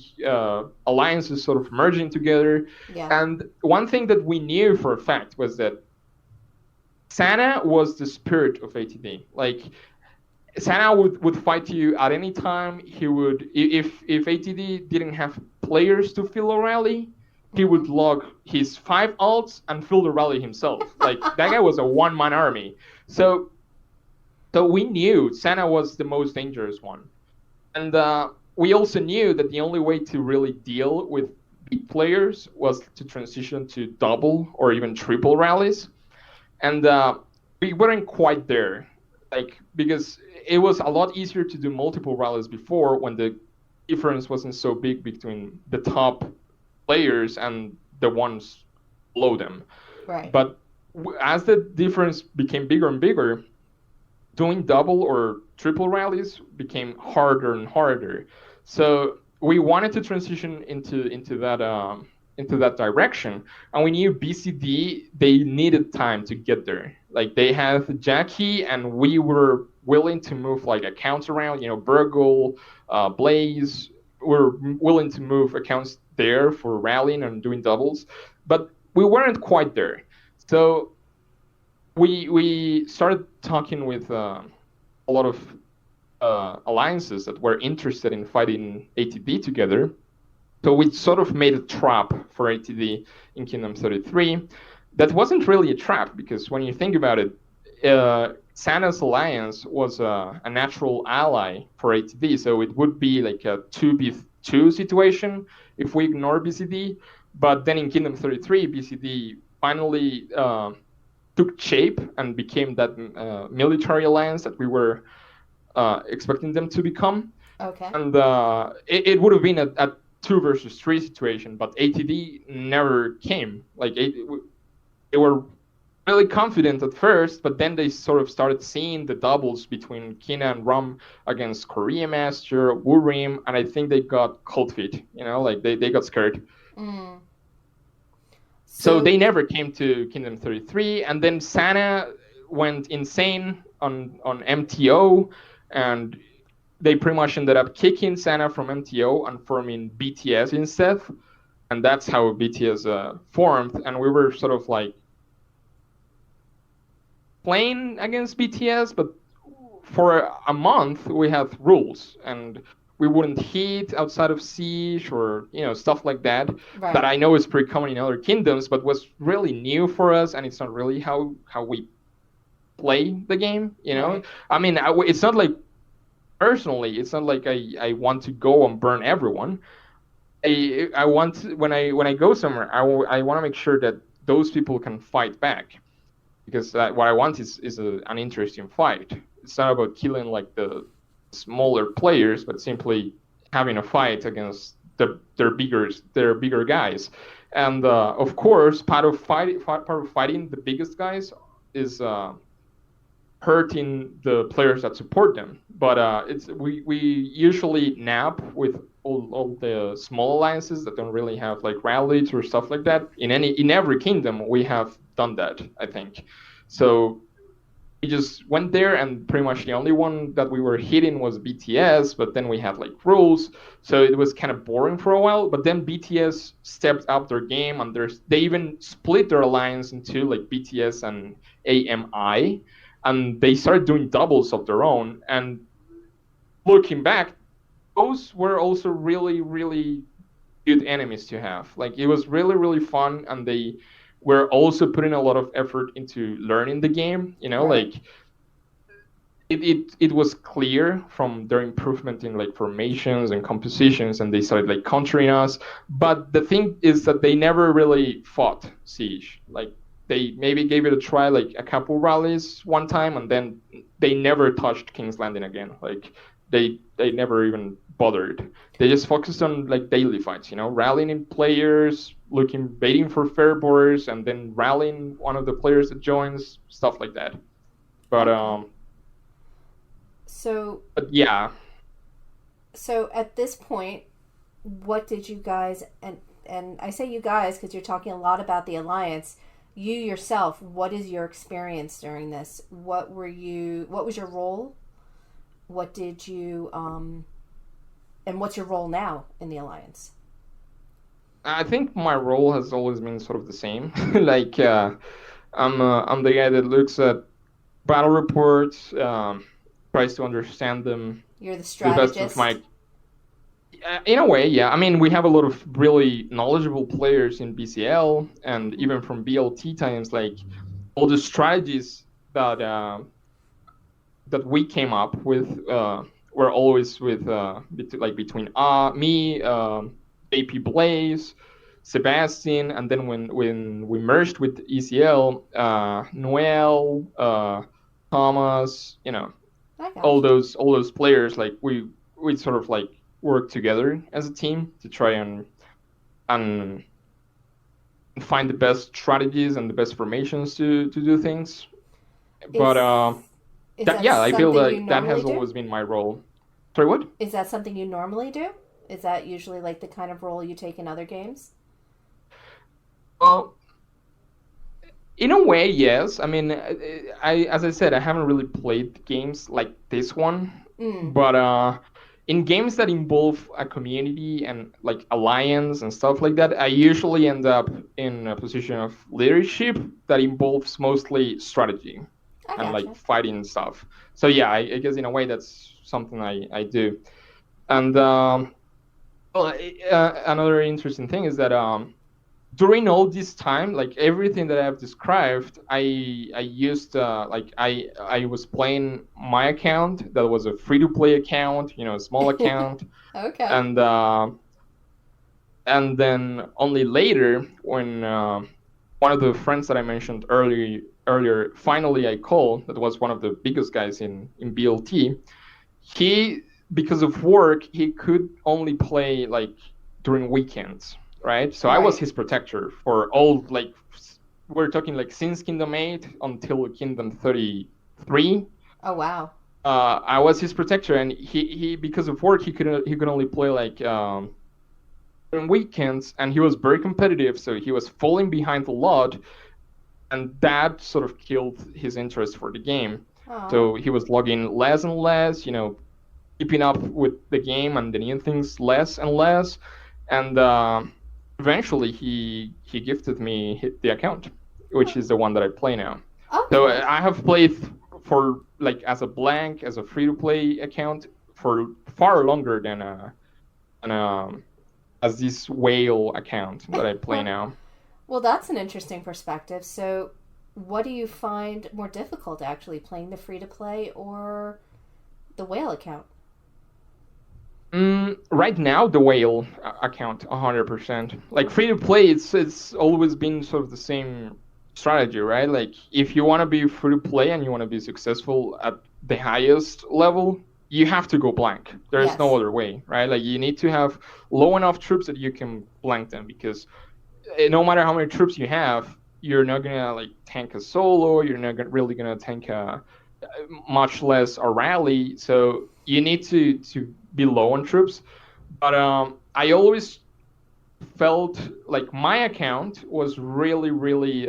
alliances sort of merging together. Yeah. And one thing that we knew for a fact was that Sana was the spirit of ATD. Like, Sana would fight you at any time. He would, if ATD didn't have players to fill a rally, he would log his 5 ults and fill the rally himself. Like, that guy was a one-man army. So we knew Sana was the most dangerous one. And we also knew that the only way to really deal with big players was to transition to double or even triple rallies, and we weren't quite there, like because it was a lot easier to do multiple rallies before when the difference wasn't so big between the top players and the ones below them. Right. But as the difference became bigger and bigger, doing double or triple rallies became harder and harder. So we wanted to transition into that direction, and we knew BCD, they needed time to get there. Like they had Jackie, and we were willing to move like accounts around. Burgle, Blaze were willing to move accounts there for rallying and doing doubles, but we weren't quite there. So we started talking with a lot of alliances that were interested in fighting ATD together. So we sort of made a trap for ATD in Kingdom 33. That wasn't really a trap, because when you think about it, Santa's alliance was a natural ally for ATD, so it would be like a 2v2 situation if we ignore BCD. But then in Kingdom 33, BCD finally took shape and became that military alliance that we were expecting them to become. Okay. And it would have been a 2 versus 3 situation, but ATD never came. Like they were really confident at first, but then they sort of started seeing the doubles between Kina and Rum against Korea Master, Wurim, and I think they got cold feet. Like they got scared. Mm. So they never came to Kingdom 33, and then Santa went insane on MTO, and they pretty much ended up kicking Santa from MTO and forming BTS instead, and that's how BTS formed. And we were sort of like playing against BTS, but for a month we had rules, and we wouldn't hit outside of siege or stuff like that. Right. That I know is pretty common in other kingdoms, but was really new for us, and it's not really how we play the game. Right. I mean, it's not like personally, it's not like I want to go and burn everyone. I want to, when I go somewhere, I want to make sure that those people can fight back, because what I want is an interesting fight. It's not about killing like the smaller players, but simply having a fight against their bigger guys. And of course, part of fighting the biggest guys is hurting the players that support them. But we usually nap with all the small alliances that don't really have like rallies or stuff like that. In every kingdom we have done that, I think. So we just went there, and pretty much the only one that we were hitting was BTS, but then we had like rules, so it was kind of boring for a while. But then BTS stepped up their game, and they even split their alliance into like BTS and AMI, and they started doing doubles of their own. And looking back, those were also really, really good enemies to have. Like it was really, really fun, and they were also putting a lot of effort into learning the game. Right. Like it was clear from their improvement in like formations and compositions, and they started like countering us. But the thing is that they never really fought siege. Like they maybe gave it a try like a couple rallies one time, and then they never touched King's Landing again. Like they never even bothered. They just focused on like daily fights, rallying in players, waiting for fair borders, and then rallying one of the players that joins, stuff like that. But But yeah. So at this point, what did you guys, and I say you guys because you're talking a lot about the alliance. You yourself, what is your experience during this? What was your role? What did you and what's your role now in the alliance? I think my role has always been sort of the same. Like I'm the guy that looks at battle reports, tries to understand them. You're the strategist. The best of my. In a way, yeah. I mean, we have a lot of really knowledgeable players in BCL, and even from BLT times, like all the strategies that we came up with were always with between me, AP Blaze, Sebastian, and then when we merged with ECL, Noel, Thomas, I got all you. those players, like we sort of like work together as a team to try and find the best strategies and the best formations to do things. But Is is that that yeah, I feel something you like that normally has do? always been my role. Sorry, what? Is that something you normally do? Is that usually like the kind of role you take in other games? Well, in a way, yes. I mean, as I said, I haven't really played games like this one, Mm. but in games that involve a community and like alliance and stuff like that, I usually end up in a position of leadership that involves mostly strategy I and like gotcha. fighting stuff. So yeah, I guess in a way that's something I do. And Okay. well, another interesting thing is that during all this time, like everything that I've described, I used like I was playing my account that was a free to play account, a small account, Okay. and then only later when one of the friends that I mentioned earlier finally I called, that was one of the biggest guys in BLT. He, because of work, he could only play like during weekends, right? So I was Right. his protector for all, like, we're talking like since Kingdom 8 until Kingdom 33. Oh wow. I was his protector, and he because of work he could only play like during weekends, and he was very competitive, so he was falling behind a lot, and that sort of killed his interest for the game. Oh. So he was logging less and less, keeping up with the game and the new things less and less, and eventually he gifted me the account, which is the one that I play now. So Okay. I have played for like as a free to play account for far longer than as this whale account that I play now. Well, that's an interesting perspective. So, what do you find more difficult actually, playing the free to play or the whale account? Right now, the whale account, 100%. Like free to play, it's always been sort of the same strategy, right? Like if you want to be free to play and you want to be successful at the highest level, you have to go blank. There's no Yes. other way, right? Like you need to have low enough troops that you can blank them, because no matter how many troops you have, you're not gonna like tank a solo. You're not really gonna tank much less a rally. So you need to be low on troops. But I always felt like my account was really really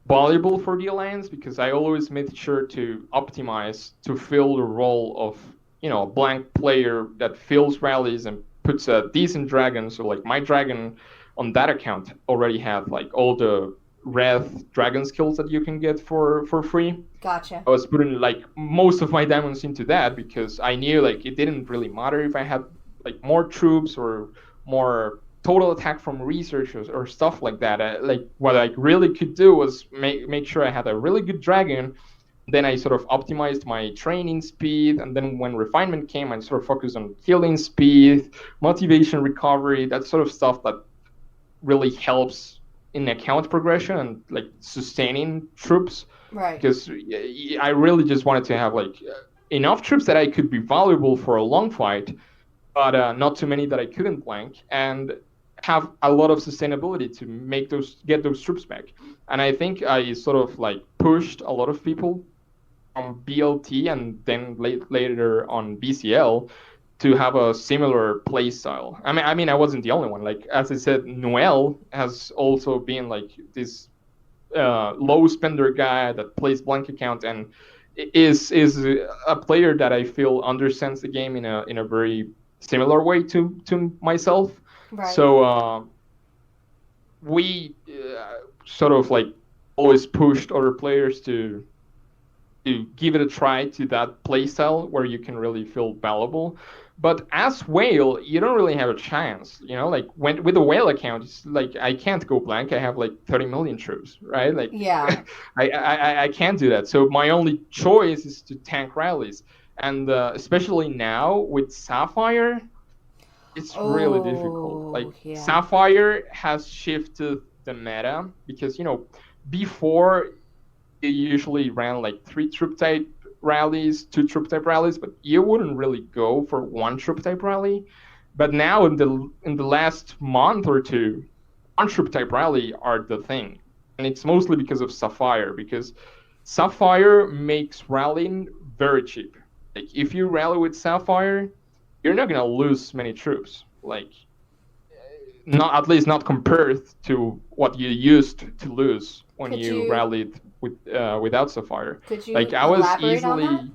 valuable for the alliance, because I always made sure to optimize to fill the role of a blank player that fills rallies and puts a decent dragon. So like my dragon on that account already had like all the red dragon skills that you can get for free. Gotcha. I was putting like most of my diamonds into that, because I knew like it didn't really matter if I had like more troops or more total attack from research or stuff like that. Like what I really could do was make sure I had a really good dragon. Then I sort of optimized my training speed, and then when refinement came, I sort of focused on healing speed, motivation recovery, that sort of stuff that really helps in account progression and like sustaining troops, Right. because I really just wanted to have like enough troops that I could be valuable for a long fight, but not too many that I couldn't blank, and have a lot of sustainability to get those troops back. And I think I sort of like pushed a lot of people on BLT and then later on BCL to have a similar play style. I mean, I wasn't the only one. Like as I said, Noel has also been like this low spender guy that plays blank account and is a player that I feel understands the game in a very similar way to myself. Right. So we sort of like always pushed other players to give it a try to that playstyle where you can really feel valuable. But as whale, you don't really have a chance. Like with the whale account, it's like I can't go blank. I have like 30 million troops, right? Like Yeah. I can't do that. So my only choice is to tank rallies. and especially now with Sapphire, it's really difficult. Like yeah. Sapphire has shifted the meta because before you usually ran like 3 troop type rallies, 2 troop type rallies, but you wouldn't really go for 1 troop type rally. But now in the last month or two, 1 troop type rally are the thing, and it's mostly because of Sapphire, because Sapphire makes rallying very cheap. Like if you rally with Sapphire, you're not gonna lose many troops. Like not, at least not compared to what you used to lose when you rallied without Sapphire. Could you like I was elaborate on that? easily.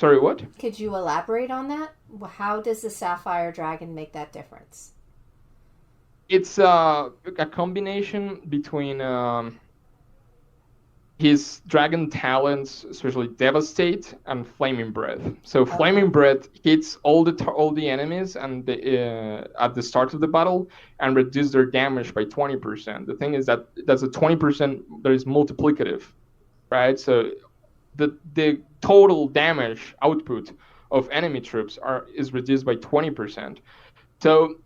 Sorry, what? Could you elaborate on that? How does the Sapphire Dragon make that difference? It's a combination between his dragon talents, especially Devastate and Flaming Breath. So Flaming Breath hits all the enemies and at the start of the battle and reduce their damage by 20%. The thing is that that's a 20% that is multiplicative, right? So the total damage output of enemy troops is reduced by 20%. So,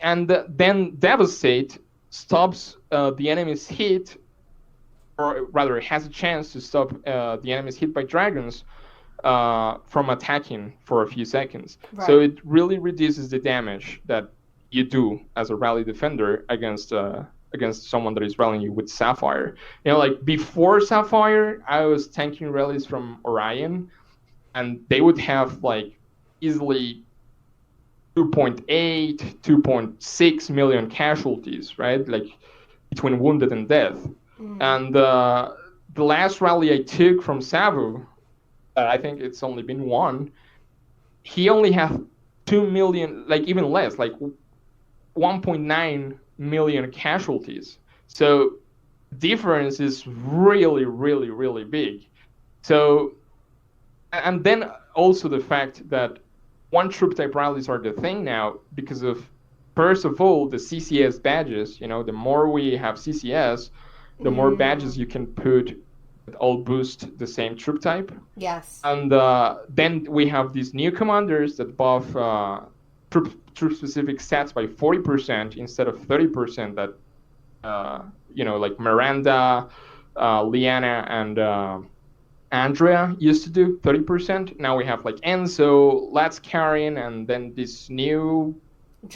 and then Devastate stops the enemy's hit, or rather has a chance to stop the enemies hit by dragons from attacking for a few seconds. Right. So it really reduces the damage that you do as a rally defender against someone that is rallying you with Sapphire. Like before Sapphire, I was tanking rallies from Orion, and they would have like easily 2.8, 2.6 million casualties, right? Like between wounded and death. And the last rally I took from Savu, I think it's only been one, he only had 2 million, like even less, like 1.9 million casualties. So difference is really, really, really big. So, and then also the fact that 1 troop type rallies are the thing now because of, first of all, the CCS badges. The more we have CCS, the more badges you can put that all boost the same troop type. Yes. And then we have these new commanders that buff troop-specific stats by 40% instead of 30% that, like Miranda, Liana, and Andrea used to do 30%. Now we have like Enzo, Let's Karen, and then this new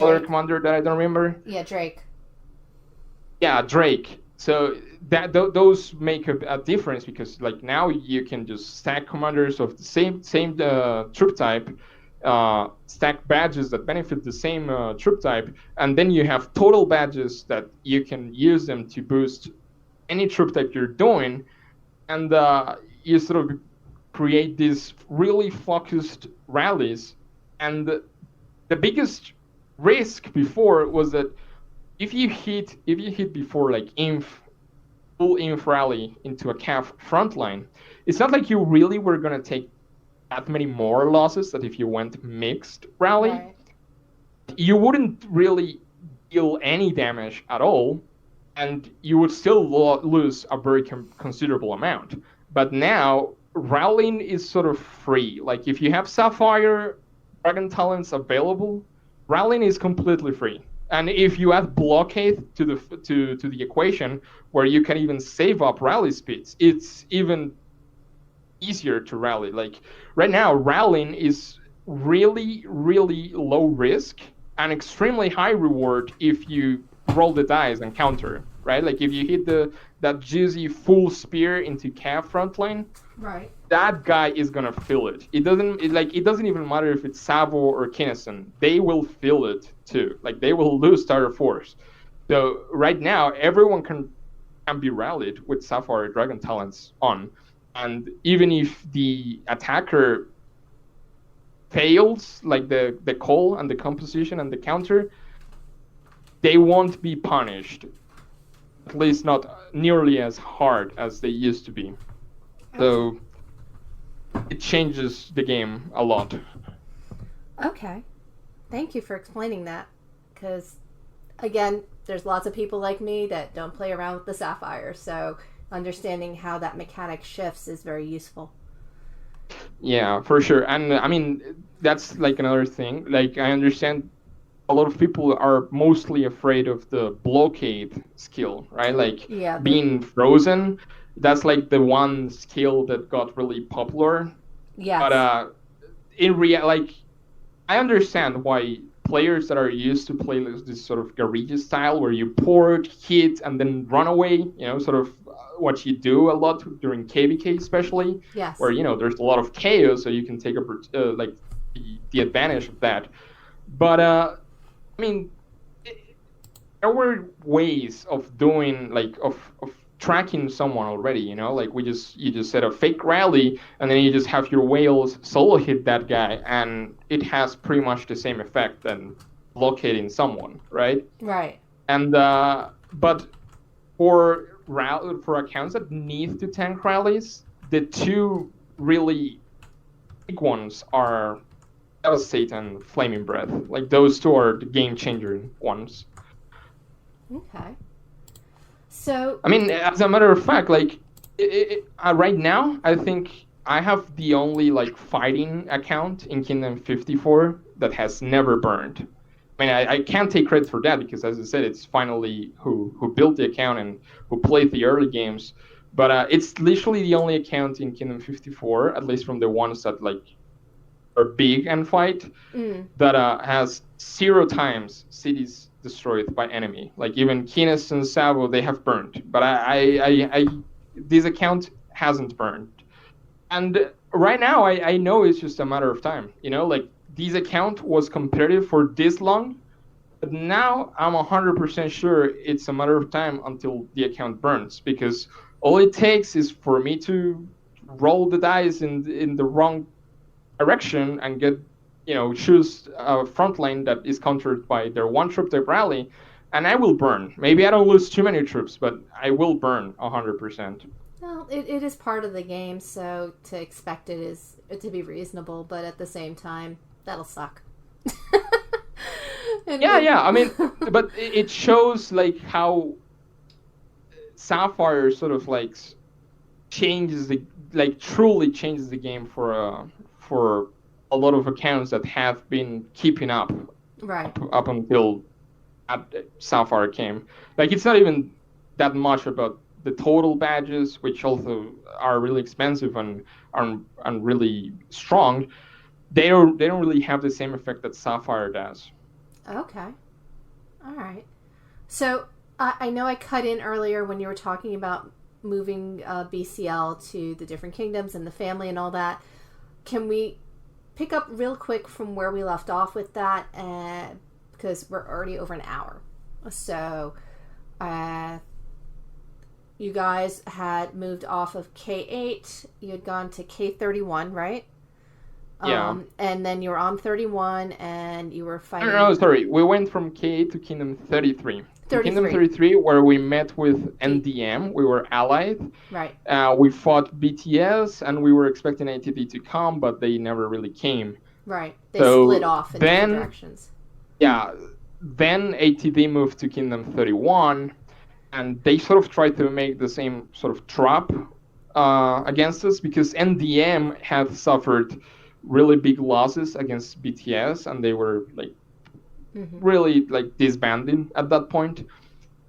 other commander that I don't remember. Yeah, Drake. Yeah, Drake. So those make a difference because like now you can just stack commanders of the same troop type, stack badges that benefit the same troop type, and then you have total badges that you can use them to boost any troop type you're doing, and you sort of create these really focused rallies. And the biggest risk before was that if you hit before like full inf rally into a calf frontline, it's not like you really were gonna take that many more losses that if you went mixed rally. Right. You wouldn't really deal any damage at all, and you would still lose a very considerable amount. But now rallying is sort of free. Like if you have Sapphire Dragon talents available, rallying is completely free. And if you add blockade to the equation, where you can even save up rally speeds, it's even easier to rally. Like right now, rallying is really, really low risk and extremely high reward if you roll the dice and counter. Right? Like if you hit that juicy full spear into calf frontline, right, that guy is gonna feel it. It doesn't even matter if it's Savo or Kinnison. They will feel it too. Like they will lose starter force. So right now, everyone can be rallied with Sapphire Dragon talents on, and even if the attacker fails, like the call and the composition and the counter, they won't be punished. At least not nearly as hard as they used to be. So it changes the game a lot. Okay. Thank you for explaining that. Because, again, there's lots of people like me that don't play around with the Sapphire. So understanding how that mechanic shifts is very useful. Yeah, for sure. And I mean, that's like another thing. Like, I understand a lot of people are mostly afraid of the blockade skill, right? Like Yeah, being frozen. That's like the one skill that got really popular. But yes. in real, like, I understand why players that are used to play this sort of guerrilla style where you port, hit, and then run away, sort of what you do a lot during KVK especially, where, Yes. there's a lot of chaos, so you can take like the advantage of that. But I mean, there were ways of doing like of tracking someone already, like you just set a fake rally and then you just have your whales solo hit that guy and it has pretty much the same effect than locating someone, right? Right. And but for accounts that need to tank rallies, the two really big ones are Devastate and Flaming Breath. Like those two are the game changer ones. Okay. So, I mean, as a matter of fact, like right now, I think I have the only like fighting account in Kingdom 54 that has never burned. I mean, I can't take credit for that because, as I said, it's finally who built the account and who played the early games. But it's literally the only account in Kingdom 54, at least from the ones that like are big and fight, that has 0 times cities destroyed by enemy. Like even Kines and Savo, they have burned, but I this account hasn't burned. And right now, I know it's just a matter of time. Like this account was competitive for this long, but now I'm 100% sure it's a matter of time until the account burns because all it takes is for me to roll the dice in the wrong direction and choose a front line that is countered by their one troop type rally, and I will burn. Maybe I don't lose too many troops, but I will burn 100%. well, it is part of the game, so to expect it is to be reasonable, but at the same time, that'll suck. Yeah. I mean, but it shows like how Sapphire sort of like truly changes the game for a lot of accounts that have been keeping up right up until Sapphire came. Like it's not even that much about the total badges, which also are really expensive and really strong. They don't really have the same effect that Sapphire does. Okay. All right. So I know I cut in earlier when you were talking about moving BCL to the different kingdoms and the family and all that. Can we pick up real quick from where we left off with that? Because we're already over an hour. So you guys had moved off of K8. You had gone to K31, right? Yeah. And then you were on 31 and you were fighting. No, sorry. We went from K8 to Kingdom 33. 33. Kingdom 33, where we met with NDM. We were allied. Right. We fought BTS, and we were expecting ATD to come, but they never really came. Right. They split off in different directions. Yeah. Then ATD moved to Kingdom 31, and they sort of tried to make the same sort of trap against us because NDM had suffered really big losses against BTS, and they were like really like disbanding at that point.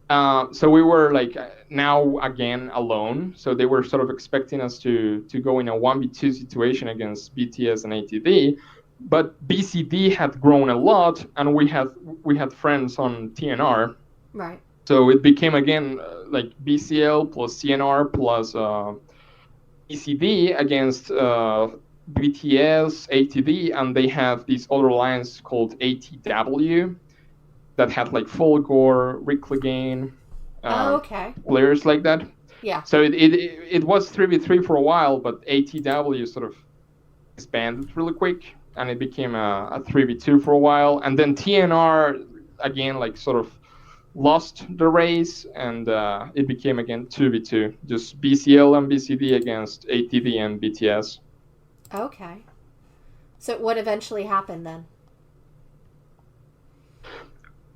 So we were like now again alone. So they were sort of expecting us to go in a 1v2 situation against BTS and ATD, but BCD had grown a lot, and we had friends on TNR. Right. So it became again like BCL plus TNR plus BCD against BTS, ATD, and they have these other lines called ATW that had like Fulgor, Rick Clegane, okay. players like that. Yeah. So it was 3v3 for a while, but ATW sort of expanded really quick, and it became a 3v2 for a while. And then TNR, again, like sort of lost the race, and it became again 2v2, just BCL and BCD against ATD and BTS. Okay. So what eventually happened then?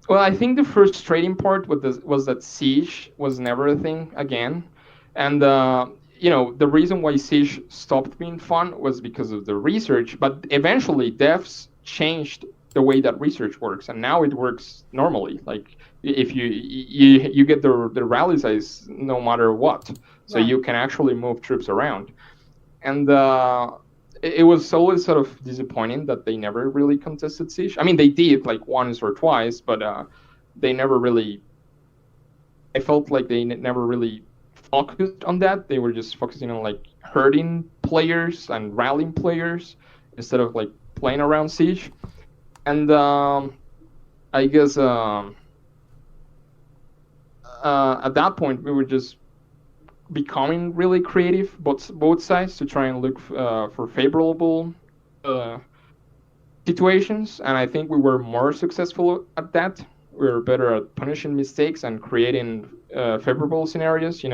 Well, I think the frustrating part was that Siege was never a thing again. And the reason why Siege stopped being fun was because of the research, but eventually devs changed the way that research works, and now it works normally. Like if you get the rally size no matter what, so you can actually move troops around. And it was always sort of disappointing that they never really contested Siege. I mean, they did like once or twice, but they never really. I felt like they never really focused on that. They were just focusing on like hurting players and rallying players instead of like playing around Siege. And I guess at that point we were just becoming really creative, both sides, to try and look for favorable situations. And I think we were more successful at that. We were better at punishing mistakes and creating favorable scenarios. We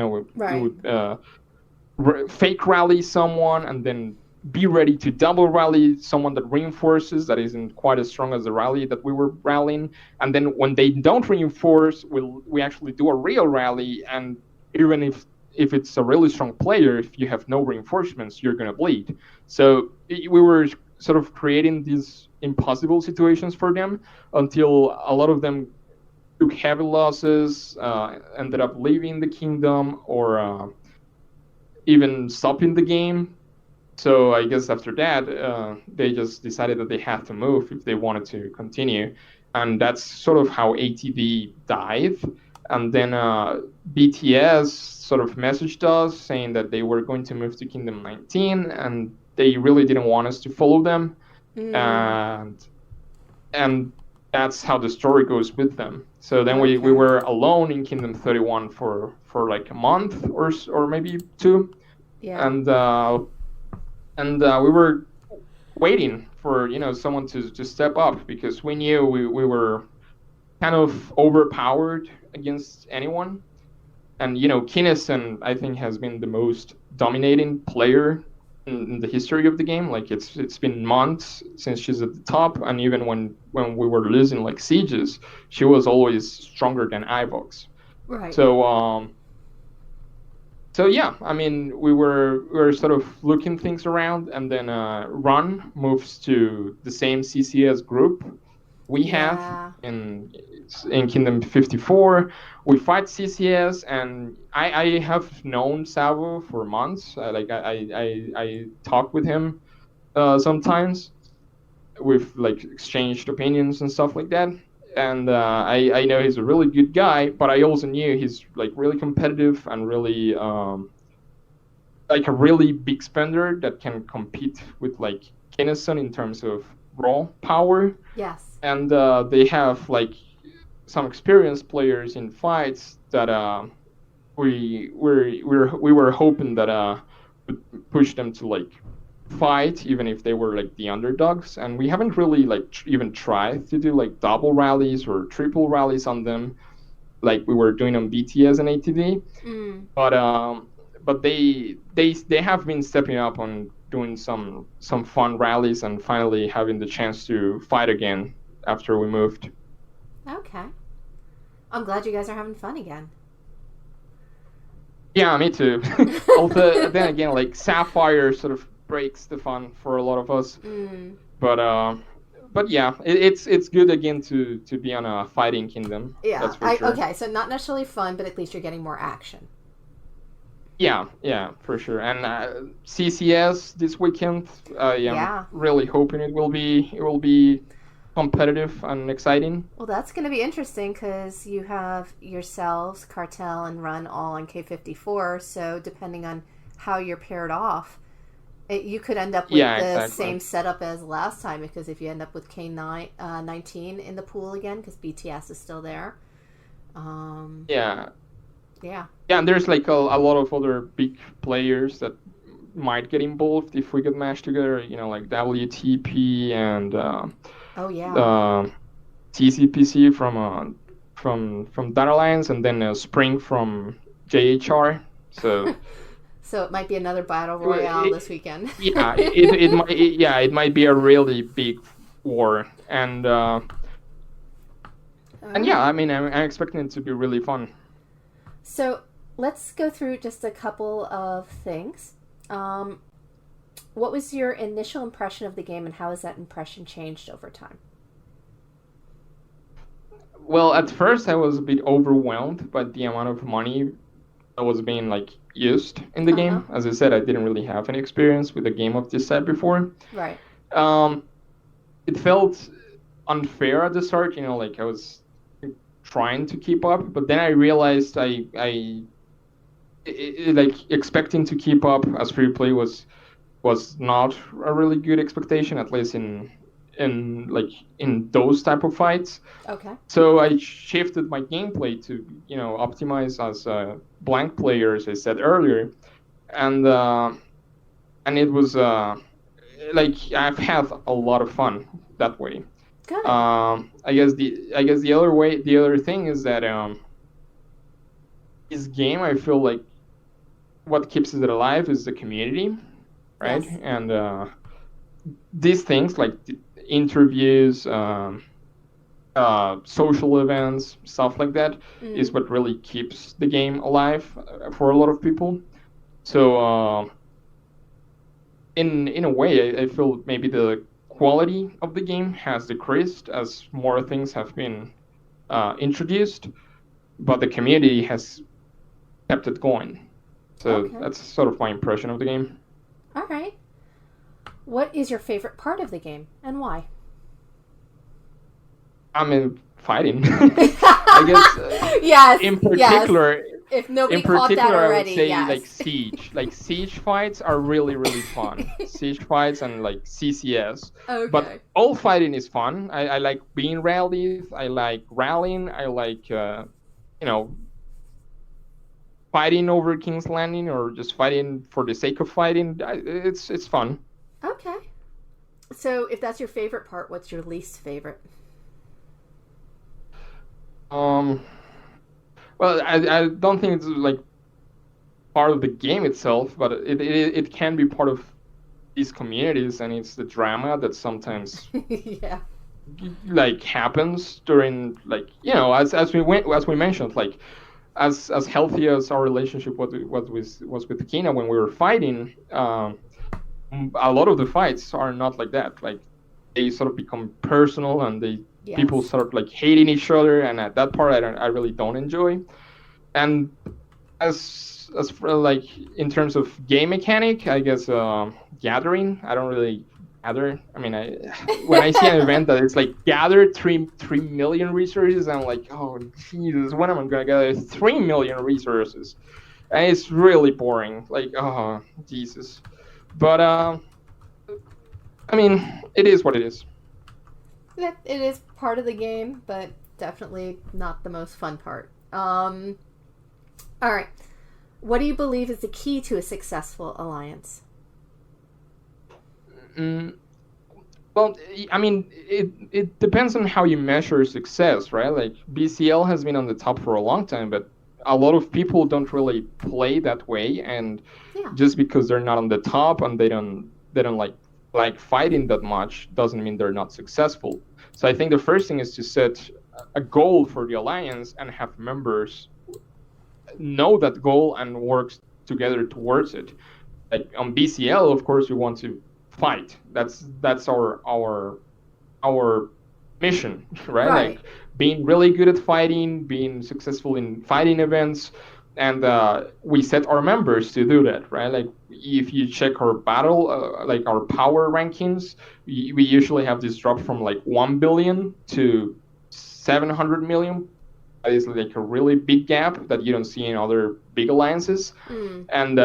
would fake rally someone and then be ready to double rally someone that reinforces that isn't quite as strong as the rally that we were rallying. And then when they don't reinforce, we actually do a real rally. And even if it's a really strong player, if you have no reinforcements, you're going to bleed. So we were sort of creating these impossible situations for them until a lot of them took heavy losses, ended up leaving the kingdom, or even stopping the game. So I guess after that, they just decided that they had to move if they wanted to continue. And that's sort of how ATD died. And then BTS sort of messaged us saying that they were going to move to Kingdom 19, and they really didn't want us to follow them. And that's how the story goes with them. So then we were alone in Kingdom 31 for like a month or maybe two. Yeah. And we were waiting for someone to step up, because we knew we were kind of overpowered against anyone. And Kinnison, I think, has been the most dominating player in the history of the game. Like it's been months since she's at the top, and even when we were losing like sieges, she was always stronger than Ivox. Right. So yeah, I mean, we were sort of looking things around, and then Run moves to the same CCS group we have in Kingdom 54. We fight CCS, and I have known Savo for months. I talk with him sometimes. We've like exchanged opinions and stuff like that. And I know he's a really good guy, but I also knew he's like really competitive and really like a really big spender that can compete with like Kinnison in terms of raw power. Yes. And they have like some experienced players in fights that we were hoping that would push them to like fight even if they were like the underdogs. And we haven't really like even tried to do like double rallies or triple rallies on them like we were doing on BTS and ATD. But they have been stepping up on doing some fun rallies and finally having the chance to fight again after we moved. Okay. I'm glad you guys are having fun again. Yeah, me too. Although then again, like Sapphire sort of breaks the fun for a lot of us. But yeah, it's good again to be on a fighting kingdom. Yeah. That's for sure. Okay, so not necessarily fun, but at least you're getting more action. Yeah, for sure. And CCS this weekend, I'm really hoping it will be competitive and exciting. Well, that's going to be interesting because you have yourselves, Cartel, and Run all on K54. So depending on how you're paired off, you could end up with the same setup as last time, because if you end up with K19 in the pool again, because BTS is still there. Yeah, and there's like a lot of other big players that might get involved if we get matched together. Like WTP and TCPC from Data Alliance, and then Spring from JHR. So. So it might be another battle royale this weekend. It might be a really big war, and yeah, I mean, I'm expecting it to be really fun. So let's go through just a couple of things. Um, what was your initial impression of the game, and how has that impression changed over time? Well, at first I was a bit overwhelmed by the amount of money that was being like used in the Uh huh. game. As I said, I didn't really have any experience with a game of this type before. Right. Um, it felt unfair at the start, like I was trying to keep up, but then I realized like expecting to keep up as free play was not a really good expectation, at least in those type of fights. Okay. So I shifted my gameplay to optimize as a blank player, as I said earlier, and it was like I've had a lot of fun that way. Good. The other thing is that this game, I feel like what keeps it alive is the community, right? Yes. And these things like interviews, social events, stuff like that, is what really keeps the game alive for a lot of people. So in a way, I feel maybe the quality of the game has decreased as more things have been introduced, but the community has kept it going. So Okay. that's sort of my impression of the game. All right. What is your favorite part of the game, and why? I mean, fighting. I guess Yes. in Yes. particular, If nobody caught that I would already, say yes. like siege. Like siege fights are really really fun. Siege fights and like CCS. Okay. But all fighting is fun. I like being rallied. I like rallying. I like fighting over King's Landing or just fighting for the sake of fighting. It's fun. Okay. So, if that's your favorite part, what's your least favorite? Well, I don't think it's like part of the game itself, but it can be part of these communities, and it's the drama that sometimes Yeah. like happens during as we mentioned, like as healthy as our relationship was with Kina when we were fighting. A lot of the fights are not like that. Like they sort of become personal, and people Yes. sort of like hating each other, and at that part I really don't enjoy. And as for like in terms of game mechanic, I guess gathering. I don't really gather. I mean, when I see an event that it's like gather 3 million resources, I'm like, oh Jesus, when am I gonna gather 3 million resources? And it's really boring. Like, oh Jesus. But I mean, it is what it is. It is part of the game, but definitely not the most fun part. All right. What do you believe is the key to a successful alliance? Mm, well, I mean, it depends on how you measure success, right? Like BCL has been on the top for a long time, but a lot of people don't really play that way, and Yeah. just because they're not on the top and they don't like fighting that much doesn't mean they're not successful. So I think the first thing is to set a goal for the alliance and have members know that goal and work together towards it. Like on BCL, of course, we want to fight. That's our mission, right? Right. Like being really good at fighting, being successful in fighting events, and we set our members to do that, right? Like if you check our battle, like our power rankings, we usually have this drop from like 1 billion to 700 million. That is like a really big gap that you don't see in other big alliances. And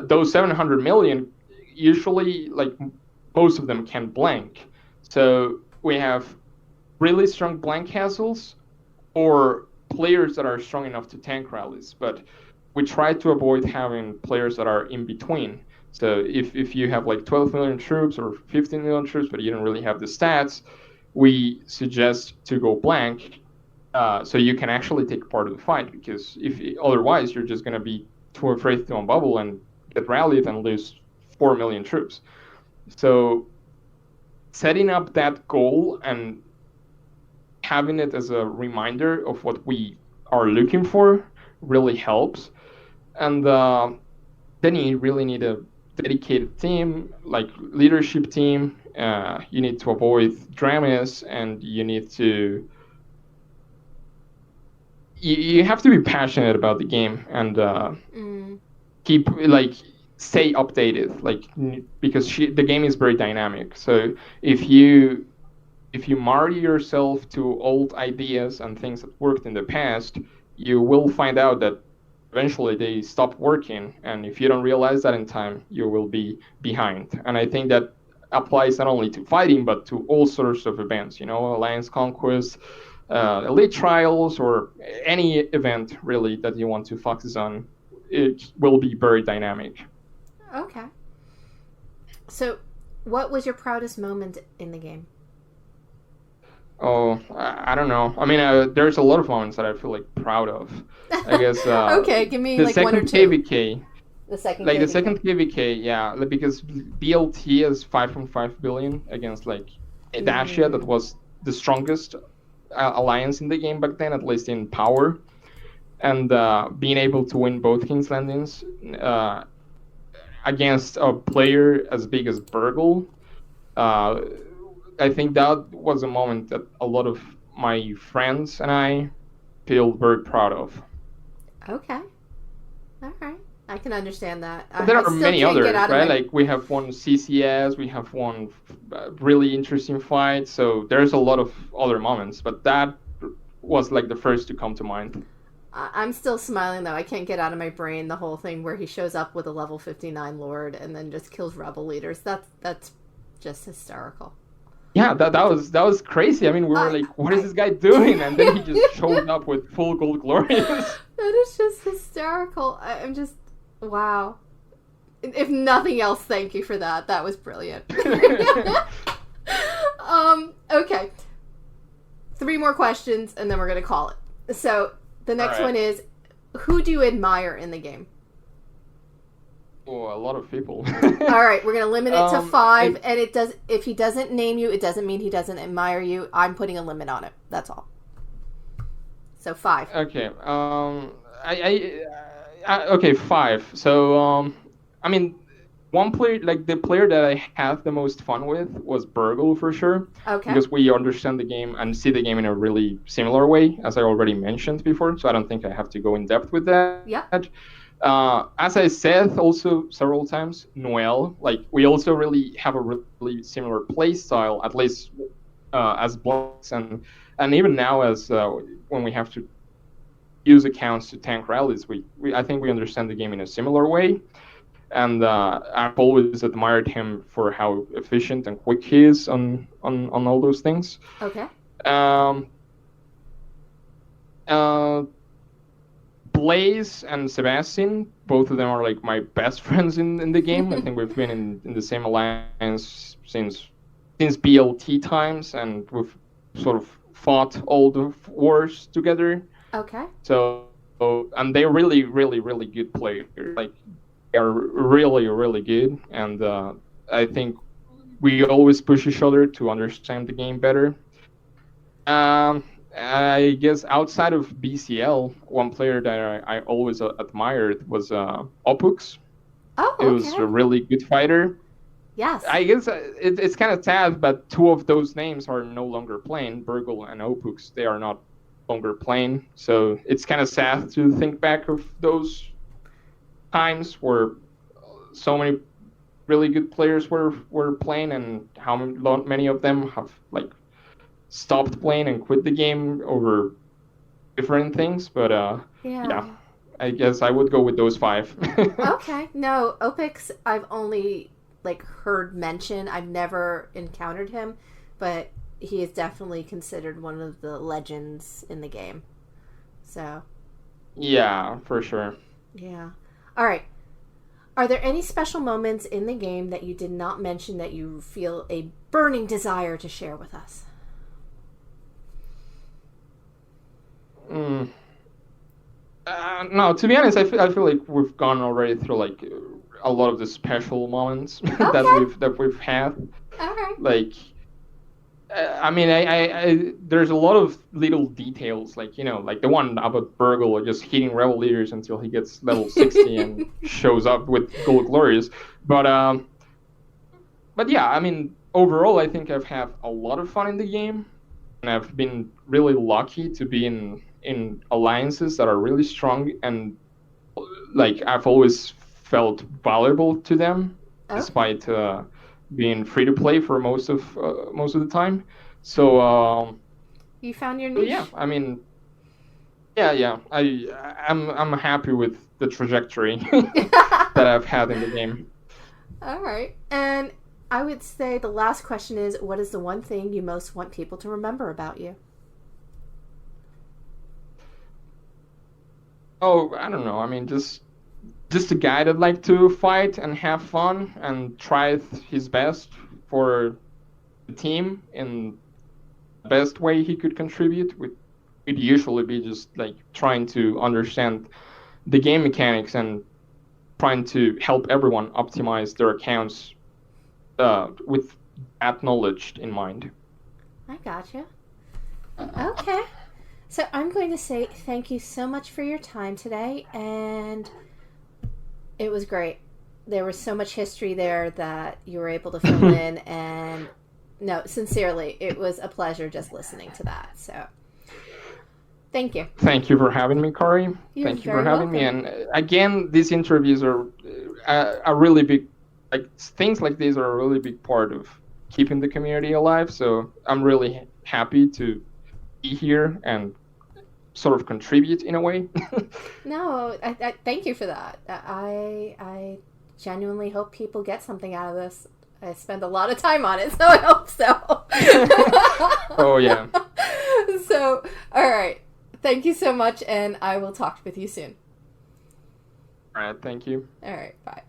those 700 million, usually like most of them can blank. So we have really strong blank castles or players that are strong enough to tank rallies, but we try to avoid having players that are in between. So if you have like 12 million troops or 15 million troops, but you don't really have the stats, we suggest to go blank, so you can actually take part of the fight, because if otherwise you're just going to be too afraid to unbubble and get rallied and lose 4 million troops. So setting up that goal and having it as a reminder of what we are looking for really helps. And then you really need a dedicated team, like leadership team. You need to avoid dramas, and you have to be passionate about the game and keep stay updated, because the game is very dynamic. So if you marry yourself to old ideas and things that worked in the past, you will find out that eventually they stop working, and if you don't realize that in time, you will be behind. And I think that applies not only to fighting but to all sorts of events, Alliance Conquest, Elite Trials, or any event really that you want to focus on. It will be very dynamic. Okay. So, what was your proudest moment in the game? Oh, I don't know. I mean, there's a lot of moments that I feel proud of. I guess. Okay, give me the one second or two. KVK. The second KVK. KVK. The second KVK, yeah, because BLT is 5.5 billion against Dacia, that was the strongest alliance in the game back then, at least in power, and being able to win both King's Landings against a player as big as Burgle. I think that was a moment that a lot of my friends and I feel very proud of. Okay. All right. I can understand that. There are many others, right? We have won CCS, we have won really interesting fights, so there's a lot of other moments, but that was the first to come to mind. I'm still smiling, though. I can't get out of my brain the whole thing where he shows up with a level 59 Lord and then just kills rebel leaders. That's just hysterical. Yeah, that was crazy. I mean, we were what is this guy doing? And then he just showed up with full gold glorious. That is just hysterical. I'm just, wow. If nothing else, thank you for that. That was brilliant. Okay. 3 more questions, and then we're going to call it. So, the next one is, who do you admire in the game? Oh, a lot of people. All right, we're going to limit it to 5, and if he doesn't name you, it doesn't mean he doesn't admire you. I'm putting a limit on it. That's all. So 5. Okay. Okay, 5. So, I mean, one player, the player that I had the most fun with was Burgle, for sure. Okay. Because we understand the game and see the game in a really similar way, as I already mentioned before. So I don't think I have to go in depth with that. Yeah. As I said also several times, Noel, we also really have a really similar play style, at least as blocks, and even now as when we have to use accounts to tank rallies, I think we understand the game in a similar way. And I've always admired him for how efficient and quick he is on all those things. Okay. Blaze and Sebastian, both of them are my best friends in the game. I think we've been in the same alliance since BLT times, and we've sort of fought all the wars together. Okay. So, and they're really, really, really good players. They are really, really good, and I think we always push each other to understand the game better. I guess outside of BCL, one player that I always admired was Opux. Oh, okay. He was a really good fighter. Yes. I guess it's kind of sad, but 2 of those names are no longer playing. Burgle and Opux, they are not longer playing. So it's kind of sad to think back of those times where so many really good players were playing, and how many of them have stopped playing and quit the game over different things. But yeah, I guess I would go with those 5. Okay. No, Opix, I've only heard mention. I've never encountered him, but he is definitely considered one of the legends in the game. So. Yeah, for sure. Yeah. All right. Are there any special moments in the game that you did not mention that you feel a burning desire to share with us? No, to be honest, I feel like we've gone already through a lot of the special moments Okay. that we've had. All right. I mean, there's a lot of little details, like, like the one about Burgle just hitting rebel leaders until he gets level 60 and shows up with Gold Glorious. But yeah, I mean, overall, I think I've had a lot of fun in the game, and I've been really lucky to be in alliances that are really strong, and like I've always felt valuable to them, despite being free to play for most of the time. So you found your niche. yeah, I mean, yeah, I'm happy with the trajectory that I've had in the game. All right, and I would say the last question is, what is the one thing you most want people to remember about you? Oh, I don't know. I mean, just a guy that liked to fight and have fun and try his best for the team in the best way he could contribute. It'd usually be just like trying to understand the game mechanics and trying to help everyone optimize their accounts with that knowledge in mind. I gotcha. Okay. So I'm going to say thank you so much for your time today, and it was great. There was so much history there that you were able to fill in, and no, sincerely, it was a pleasure just listening to that. So thank you. Thank you for having me, Corey. Thank you for having me. And again, these interviews are a really big, like things like these are a really big part of keeping the community alive. So I'm really happy to be here and sort of contribute in a way. No, I thank you for that. I genuinely hope people get something out of this. I spend a lot of time on it, so I hope so. Oh, yeah. So, all right. Thank you so much, and I will talk with you soon. All right, thank you. All right, bye.